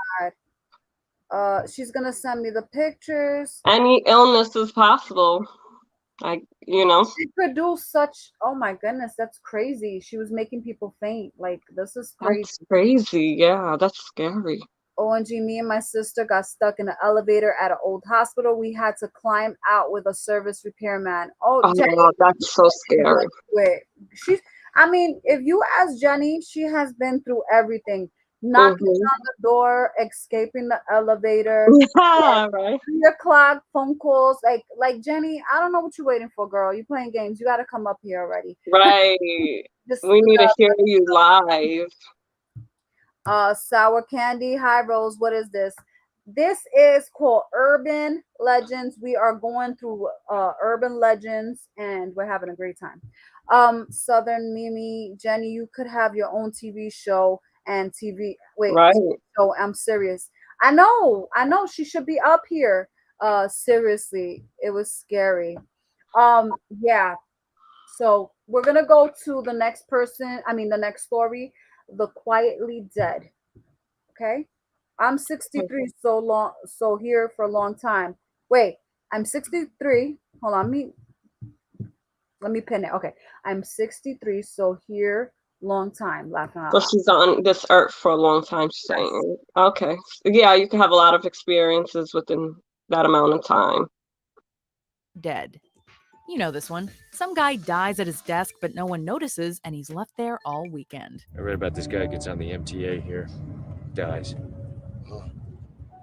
God. She's gonna send me the pictures. Any illness is possible. She produced such oh my goodness, that's crazy. She was making people faint. Like this is crazy. That's crazy. Yeah, that's scary. OMG, me and my sister got stuck in an elevator at an old hospital. We had to climb out with a service repairman. Oh, Jenny, that's so scary. I mean, if you ask Jenny, she has been through everything. Knocking on the door, escaping the elevator. Yeah, right. 3 o'clock phone calls. Like Jenny, I don't know what you're waiting for, girl. You playing games. You gotta come up here already. Right. We need to hear you live. Sour candy. Hi, Rose. What is this? This is called Urban Legends. We are going through urban legends and we're having a great time. Southern Mimi, Jenny, you could have your own TV show and TV. Wait, Right. so I'm serious. I know she should be up here. Seriously, it was scary. Yeah. So we're gonna go to the next person. I mean, the next story, the quietly dead. Okay, I'm 63, so long, so here for a long time. Wait, I'm 63. Hold on, let me pin it. Okay, I'm 63, so here long time. Laughing out So loud. she's on this earth for a long time, she's Yes. saying. Okay. Yeah, you can have a lot of experiences within that amount of time. Dead. You know this one. Some guy dies at his desk, but no one notices, and he's left there all weekend. I read about this guy gets on the MTA here, dies.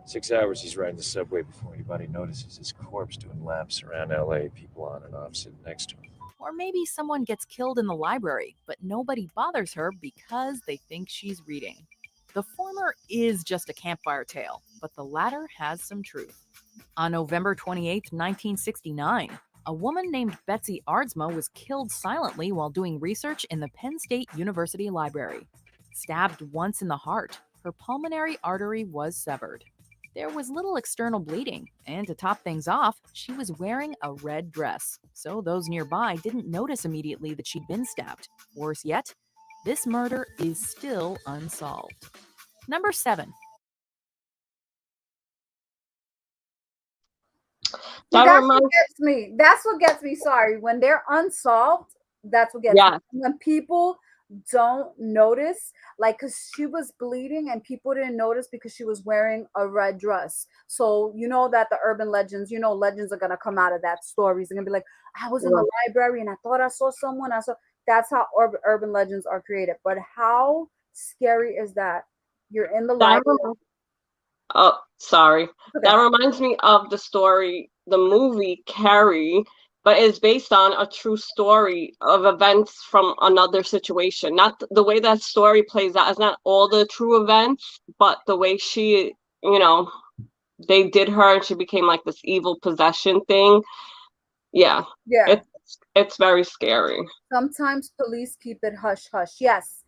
6 hours he's riding the subway before anybody notices his corpse doing laps around LA, people on and off sitting next to him. Or maybe someone gets killed in the library, but nobody bothers her because they think she's reading. The former is just a campfire tale, but the latter has some truth. On November 28, 1969, a woman named Betsy Aardsma was killed silently while doing research in the Penn State University Library. Stabbed once in the heart, her pulmonary artery was severed. There was little external bleeding, and to top things off, she was wearing a red dress, so those nearby didn't notice immediately that she'd been stabbed. Worse yet, this murder is still unsolved. Number 7. That That's reminds what gets me. That's what gets me. Sorry, when they're unsolved, that's what gets Yeah. me. When people don't notice, like, because she was bleeding and people didn't notice because she was wearing a red dress. So you know that the urban legends, legends are gonna come out of that. Stories are gonna be like, I was in the library and I thought I saw someone. I saw. That's how urban legends are created. But how scary is that? You're in the That library. Oh, sorry. Okay. That reminds me of the story, the movie Carrie, but it's based on a true story of events from another situation. Not the way that story plays out is not all the true events, but the way she, they did her and she became like this evil possession thing. Yeah. Yeah. It's very scary. Sometimes police keep it hush hush. Yes,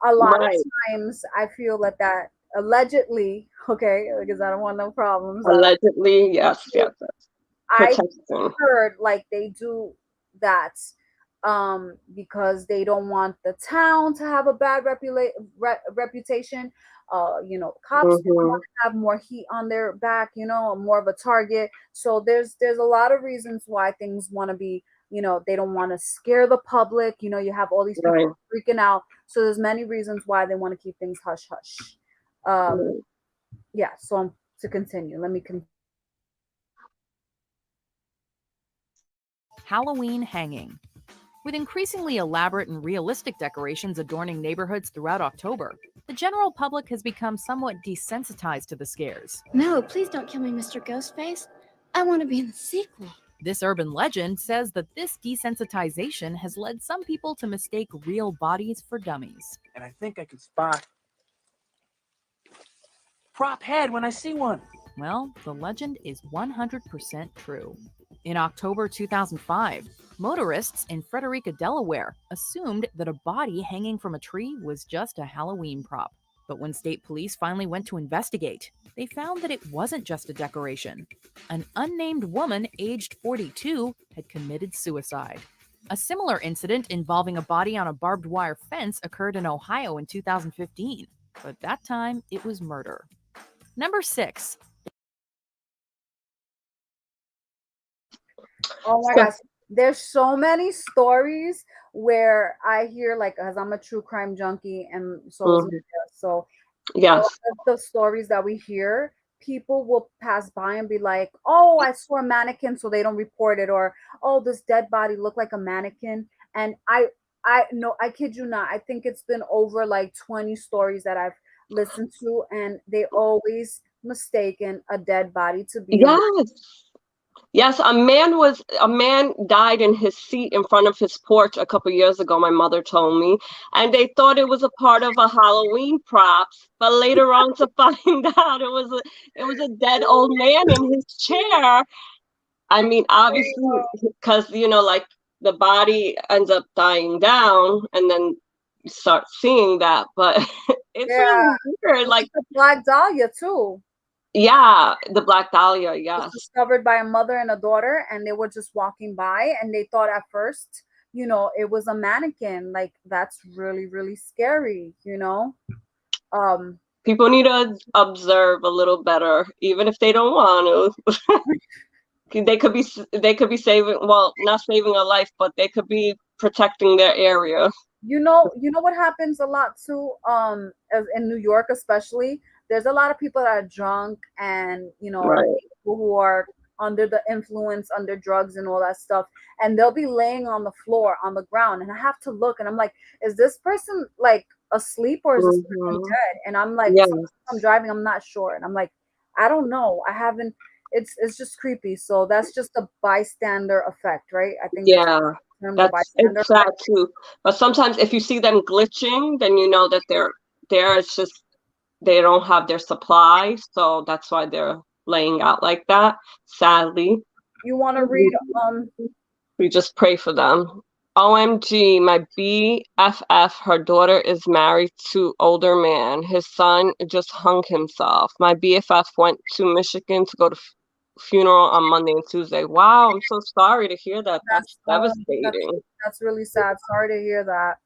a lot Right. of times I feel that allegedly, okay, because I don't want no problems. Allegedly, yes. I Protection. heard like they do that because they don't want the town to have a bad reputation. Cops want to have more heat on their back, more of a target. So there's a lot of reasons why things want to be, they don't want to scare the public. You have all these people freaking out. So there's many reasons why they want to keep things hush hush. Yeah. So to continue, let me continue. Halloween hanging. With increasingly elaborate and realistic decorations adorning neighborhoods throughout October, the general public has become somewhat desensitized to the scares. No, please don't kill me, Mr. Ghostface. I want to be in the sequel. This urban legend says that this desensitization has led some people to mistake real bodies for dummies. And I think I can spot prop head when I see one. Well, the legend is 100% true. In October 2005, motorists in Frederica, Delaware, assumed that a body hanging from a tree was just a Halloween prop. But when state police finally went to investigate, they found that it wasn't just a decoration. An unnamed woman aged 42 had committed suicide. A similar incident involving a body on a barbed wire fence occurred in Ohio in 2015, but that time it was murder. Number 6. Oh my gosh. There's so many stories where I hear, like, as I'm a true crime junkie and so is Maria, so yes, the stories that we hear, people will pass by and be like, oh, I saw a mannequin, so they don't report it, or oh, this dead body looked like a mannequin. And I no, I kid you not, I think it's been over like 20 stories that I've listened to, and they always mistaken a dead body to be Yes, a man died in his seat in front of his porch a couple years ago, my mother told me, and they thought it was a part of a Halloween props, but later on to find out it was a dead old man in his chair. I mean, obviously, because like the body ends up dying down, and then start seeing that, but it's really weird. Like the Black Dahlia too. Yeah, the Black Dahlia, It was yes. discovered by a mother and a daughter, and they were just walking by, and they thought at first, it was a mannequin. Like, that's really, really scary. People need to observe a little better, even if they don't want to. They could be saving, well, not saving a life, but they could be protecting their area. You know what happens a lot too, in New York especially. There's a lot of people that are drunk, and Right. people who are under the influence, under drugs and all that stuff, and they'll be laying on the floor, on the ground, and I have to look, and I'm like, is this person like asleep, or is this person dead? And I'm like, Yes. sometimes I'm driving, I'm not sure, and I'm like, I don't know, I haven't. It's just creepy. So that's just a bystander effect, right? I think that's Yeah, the term, the bystander it's sad too. But sometimes if you see them glitching, then you know that they're there. It's just they don't have their supply, so that's why they're laying out like that. Sadly, You want to read? we just pray for them. OMG, my BFF, her daughter is married to older man. His son just hung himself. My BFF went to Michigan to go to funeral on Monday and Tuesday. Wow, I'm so sorry to hear that. That's devastating. That's really sad. Sorry to hear that.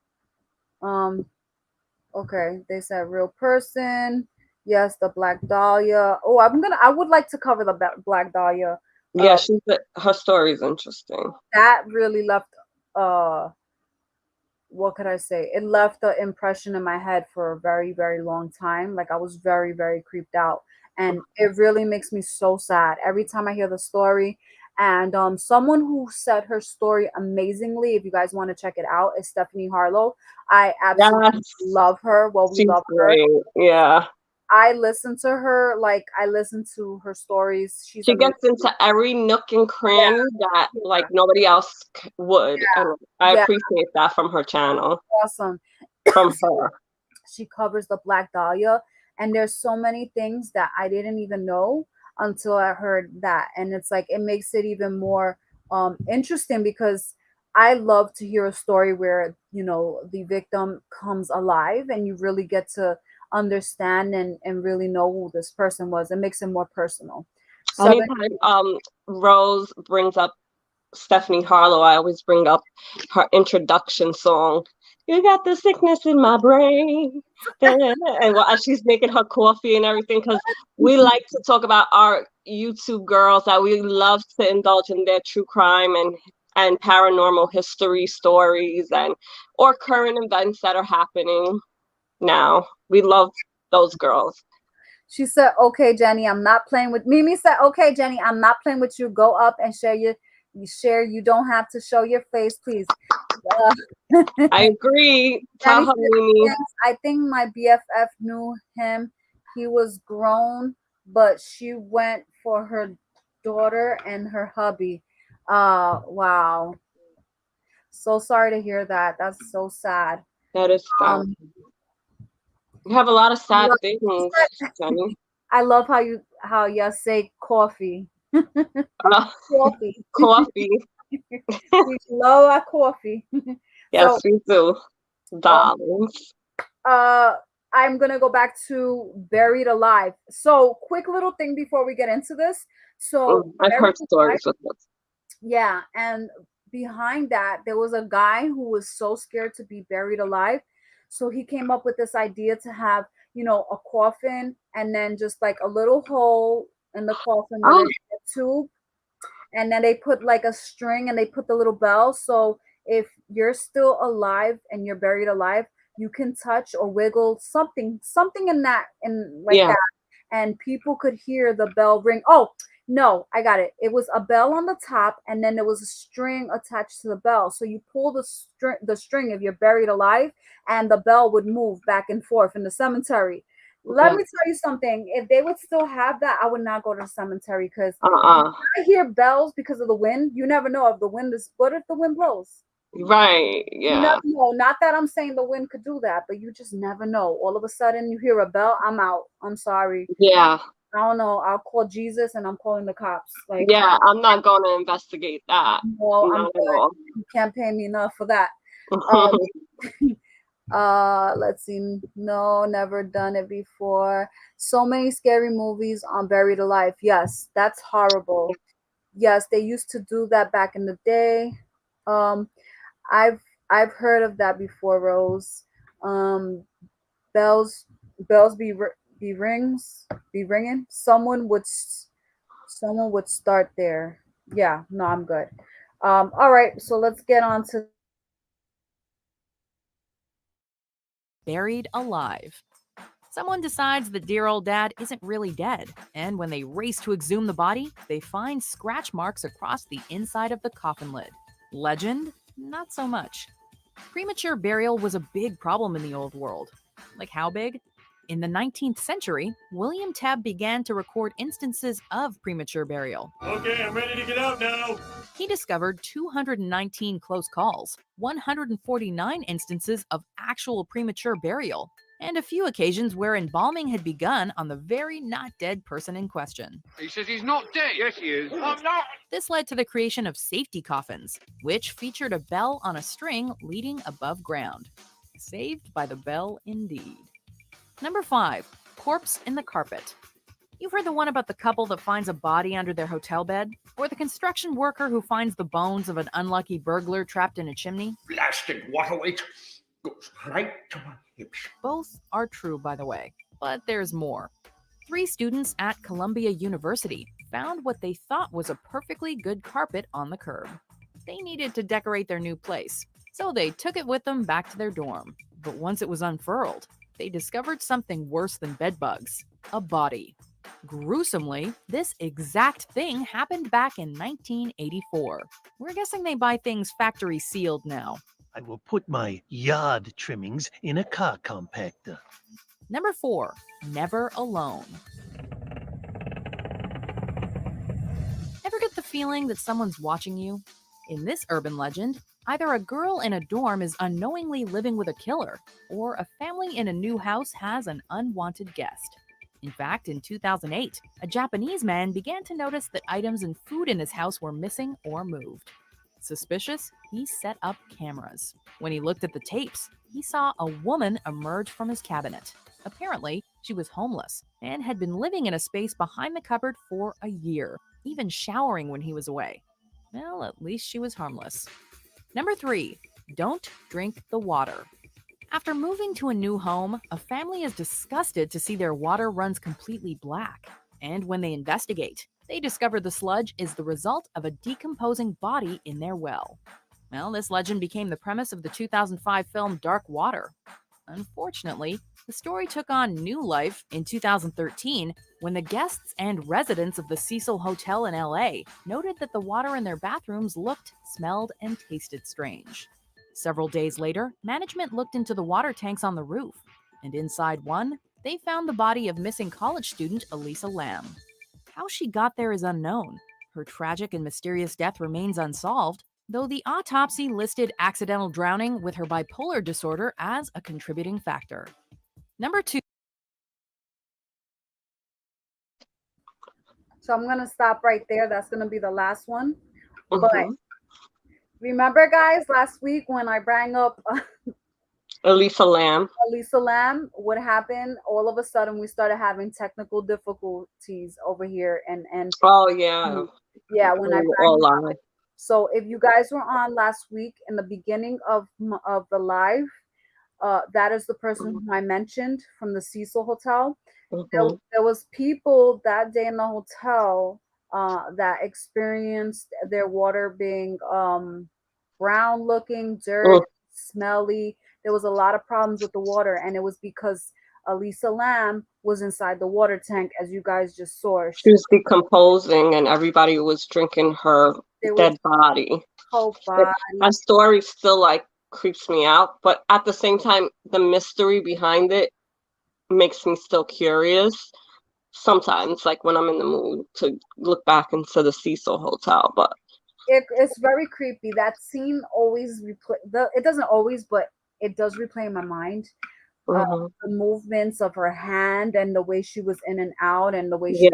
Okay, they said real person. Yes, the Black Dahlia. Oh, I would like to cover the Black Dahlia. Yeah, her story is interesting. That really left what could I say? It left the impression in my head for a very, very long time. Like, I was very, very creeped out. And it really makes me so sad every time I hear the story. And someone who said her story amazingly, if you guys want to check it out, is Stephanie Harlow. I absolutely love her. Well, we love her. Yeah. I listen to her, like, I listen to her stories. She gets into every nook and cranny that like nobody else would. And I appreciate that from her channel. Awesome. From her. She covers the Black Dahlia, and there's so many things that I didn't even know until I heard that. And it's like, it makes it even more interesting, because I love to hear a story where, the victim comes alive and you really get to understand and really know who this person was. It makes it more personal. Anytime Rose brings up Stephanie Harlow, I always bring up her introduction song. You got the sickness in my brain. And while she's making her coffee and everything, because we like to talk about our YouTube girls that we love to indulge in their true crime and paranormal history stories or current events that are happening now. We love those girls. She said, okay, Jenny, I'm not playing with Mimi said, okay, Jenny, I'm not playing with you. Go up and share you don't have to show your face, please. I agree. Tell her, Mimi. I think my BFF knew him. He was grown, but she went for her daughter and her hubby. Wow. So sorry to hear that. That's so sad. That is sad. We have a lot of sad things, Jenny. I love how you say coffee. Coffee. Coffee. We love our coffee. Yes, we do. Darlings. I'm gonna go back to Buried Alive. So, quick little thing before we get into this. So I've heard stories with this. Yeah, and behind that, there was a guy who was so scared to be buried alive. So he came up with this idea to have, a coffin, and then just like a little hole in the coffin with a tube. And then they put like a string, and they put the little bell. So if you're still alive and you're buried alive, you can touch or wiggle something in that, that. And people could hear the bell ring. Oh, no, I got it. It was a bell on the top, and then there was a string attached to the bell. So you pull the string if you're buried alive, and the bell would move back and forth in the cemetery. Let me tell you something. If they would still have that, I would not go to the cemetery, because I hear bells because of the wind. You never know if the wind is. What if the wind blows? Right. Yeah. You never know. Not that I'm saying the wind could do that, but you just never know. All of a sudden, you hear a bell. I'm out. I'm sorry. Yeah. I don't know. I'll call Jesus, and I'm calling the cops. Like, yeah, I'm not going to investigate that. No, I'm good. You can't pay me enough for that. Let's see. No, never done it before. So many scary movies on Buried Alive. Yes, that's horrible. Yes, they used to do that back in the day. Um, I've I've heard of that before, Rose. Um, bells bells be ringing. Someone would start there. Yeah, no, I'm good. All right, so let's get on to Buried alive. Someone decides that dear old dad isn't really dead, and when they race to exhume the body, they find scratch marks across the inside of the coffin lid. Legend? Not so much. Premature burial was a big problem in the old world. Like how big? In the 19th century, William Tebb began to record instances of premature burial. Okay, I'm ready to get out now. He discovered 219 close calls, 149 instances of actual premature burial, and a few occasions where embalming had begun on the very not dead person in question. He says he's not dead. Yes, he is. I'm not. This led to the creation of safety coffins, which featured a bell on a string leading above ground. Saved by the bell indeed. Number 5. Corpse in the carpet. You've heard the one about the couple that finds a body under their hotel bed? Or the construction worker who finds the bones of an unlucky burglar trapped in a chimney? Blasted water weight goes right to my hips. Both are true, by the way, but there's more. 3 students at Columbia University found what they thought was a perfectly good carpet on the curb. They needed to decorate their new place, so they took it with them back to their dorm. But once it was unfurled, they discovered something worse than bedbugs: a body. Gruesomely, this exact thing happened back in 1984. We're guessing they buy things factory sealed now. I will put my yard trimmings in a car compactor. Number 4. Never alone. Ever get the feeling that someone's watching you? In this urban legend, either a girl in a dorm is unknowingly living with a killer, or a family in a new house has an unwanted guest. In fact, in 2008, a Japanese man began to notice that items and food in his house were missing or moved. Suspicious, he set up cameras. When he looked at the tapes, he saw a woman emerge from his cabinet. Apparently, she was homeless and had been living in a space behind the cupboard for a year, even showering when he was away. Well, at least she was harmless. Number 3. Don't drink the water. After moving to a new home, a family is disgusted to see their water runs completely black. And when they investigate, they discover the sludge is the result of a decomposing body in their well. Well, this legend became the premise of the 2005 film Dark Water. Unfortunately, the story took on new life in 2013 when the guests and residents of the Cecil Hotel in LA noted that the water in their bathrooms looked, smelled, and tasted strange. Several days later, management looked into the water tanks on the roof, and inside one, they found the body of missing college student Elisa Lam. How she got there is unknown. Her tragic and mysterious death remains unsolved, though the autopsy listed accidental drowning with her bipolar disorder as a contributing factor. Number 2. So I'm gonna stop right there. That's gonna be the last one. Mhm. But remember, guys, last week when I brought up Elisa Lam. Elisa Lam, what happened? All of a sudden, we started having technical difficulties over here, and Oh yeah. yeah, when I All brought live. So if you guys were on last week in the beginning of the live, that is the person who I mentioned from the Cecil Hotel. Mhm. There was people that day in the hotel that experienced their water being brown looking, dirty, smelly. There was a lot of problems with the water, and it was because Elisa Lam was inside the water tank, as you guys just saw. She was decomposing, and everybody was drinking her dead body. Whole body. That story still like creeps me out, but at the same time, the mystery behind it makes me still curious. Sometimes, like when I'm in the mood to look back into the Cecil Hotel, but It's very creepy. That scene always it doesn't always, but it does replay in my mind. The movements of her hand and the way she was in and out, and the way she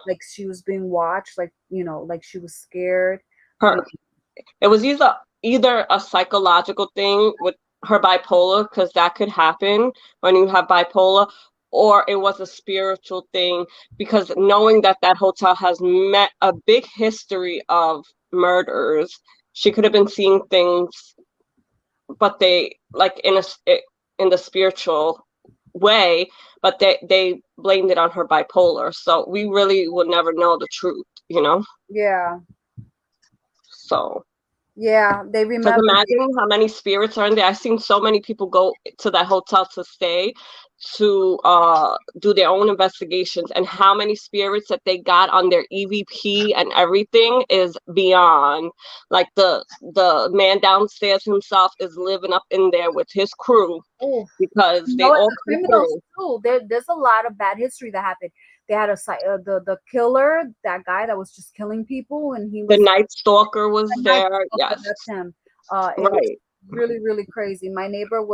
like she was being watched, like like she was scared. It was either a psychological thing with her bipolar, because that could happen when you have bipolar, or it was a spiritual thing, because knowing that that hotel has met a big history of murders, she could have been seeing things, but they like in the spiritual way, but they blamed it on her bipolar. So we really will never know the truth, you know? Yeah. So yeah, they because remember. imagine how many spirits are in there. I've seen so many people go to that hotel to stay, to do their own investigations, and how many spirits that they got on their EVP and everything is beyond. Like the man downstairs himself is living up in there with his crew, Oh, because you they know what? all The come criminals through. too. There's a lot of bad history that happened. They had the killer, that guy that was just killing people, and he The was Night Stalker was the Night there. Stalker, Yes, that's him. It was right. really, really crazy. My neighbor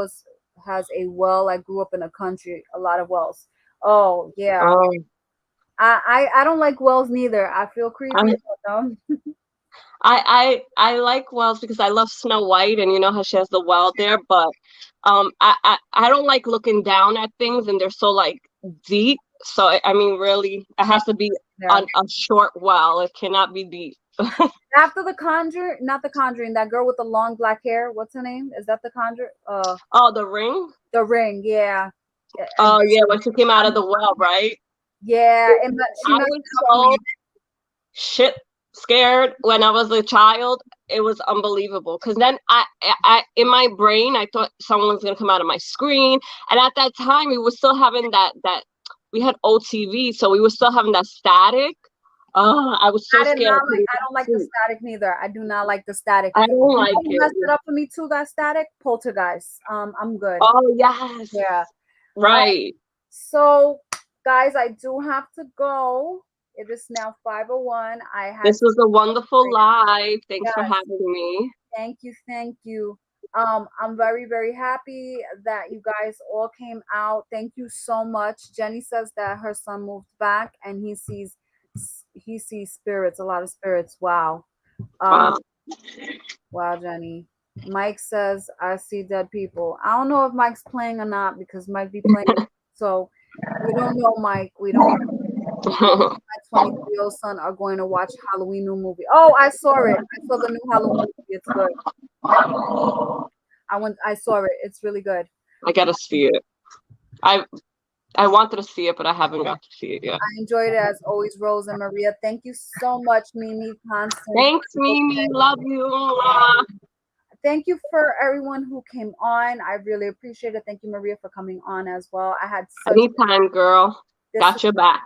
has a well. I grew up in a country, a lot of wells. Oh yeah. I don't like wells neither. I feel creepy. But, I like wells because I love Snow White, and you know how she has the well there, but I don't like looking down at things, and they're so like deep. So I mean, really, it has to be on a short well. It cannot be deep. After the Conjure, not the Conjuring, that girl with the long black hair. What's her name? Is that the Conjure? Oh, The Ring. The Ring, yeah. Oh yeah, when she came out of the well, right? Yeah, and she I messed was it up for so me. shit scared when I was a child. It was unbelievable, because then I in my brain I thought someone was gonna come out of my screen, and at that time we were still having that we had OTV, so we were still having that static. I was so scared. I don't like the static neither. I do not like the static. I don't like You messed it. it up for me too, that static. Poltergeist. I'm good. Oh yes. Yeah. Right. So guys, I do have to go. It is now 5:01. This was a wonderful live. Thanks for Yes. having me. Thank you. I'm very, very happy that you guys all came out. Thank you so much. Jenny says that her son moved back and he sees spirits, a lot of spirits. Wow. Wow. Wow, Jenny. Mike says I see dead people. I don't know if Mike's playing or not, because Mike be playing. So we don't know, Mike. We don't know. My 23-year-old son are going to watch Halloween new movie. Oh, I saw it. I saw the new Halloween movie. It's good. I saw it. It's really good. I gotta see it. I wanted to see it, but I haven't got to see it yet. I enjoyed it as always, Rose and Maria. Thank you so much, Mimi Constance. Thanks, Mimi. Love you. Thank you for everyone who came on. I really appreciate it. Thank you, Maria, for coming on as well. I had such anytime, girl. Got your back.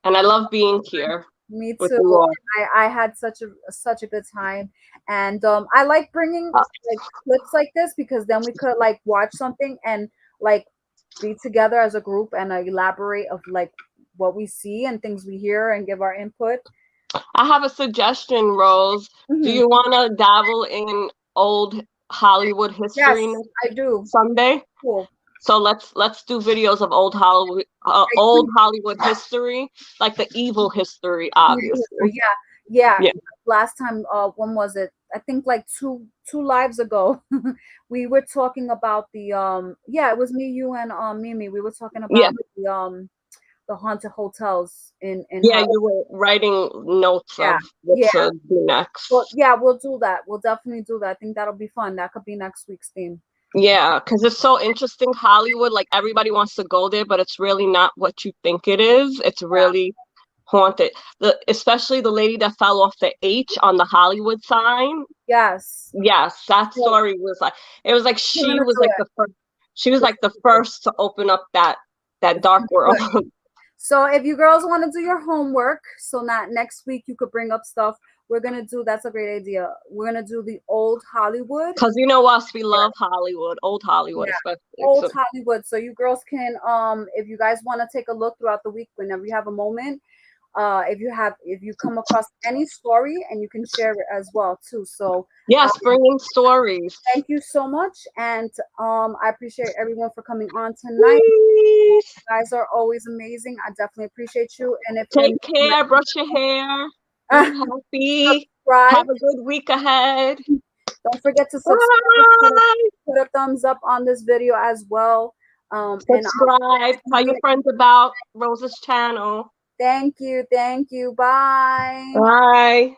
And I love being here. Me too. I had such a good time, and I like bringing like clips like this, because then we could like watch something and like be together as a group and elaborate of like what we see and things we hear and give our input. I have a suggestion, Rose. Do you want to dabble in old Hollywood history? Yes, I do. Someday. Cool. So let's do videos of old Hollywood history, like the evil history, obviously. Yeah. Last time, when was it? I think like two lives ago, we were talking about the it was me, you, and Mimi. We were talking about the haunted hotels in Hollywood. You were writing notes of what to do next. Well, yeah, we'll do that. We'll definitely do that. I think that'll be fun. That could be next week's theme. Yeah, because it's so interesting, Hollywood. Like everybody wants to go there, but it's really not what you think it is. It's really haunted. Especially the lady that fell off the H on the Hollywood sign. Yes, that story was like, it was like she was like the first to open up that dark world. So if you girls want to do your homework, so not next week you could bring up stuff. We're gonna do. That's a great idea. We're gonna do the old Hollywood. Because you know us, we love Hollywood, old Hollywood, especially. Old Hollywood. So you girls can, if you guys want to take a look throughout the week, whenever you have a moment, if you come across any story, and you can share it as well too. So yes, bring in stories. Thank you so much, and I appreciate everyone for coming on tonight. You guys are always amazing. I definitely appreciate you. And if take care, brush your hair. Be happy. Have a good week ahead. Don't forget to subscribe to put a thumbs up on this video as well. Subscribe. Tell your friends about Rosa's channel. Thank you. Bye. Bye.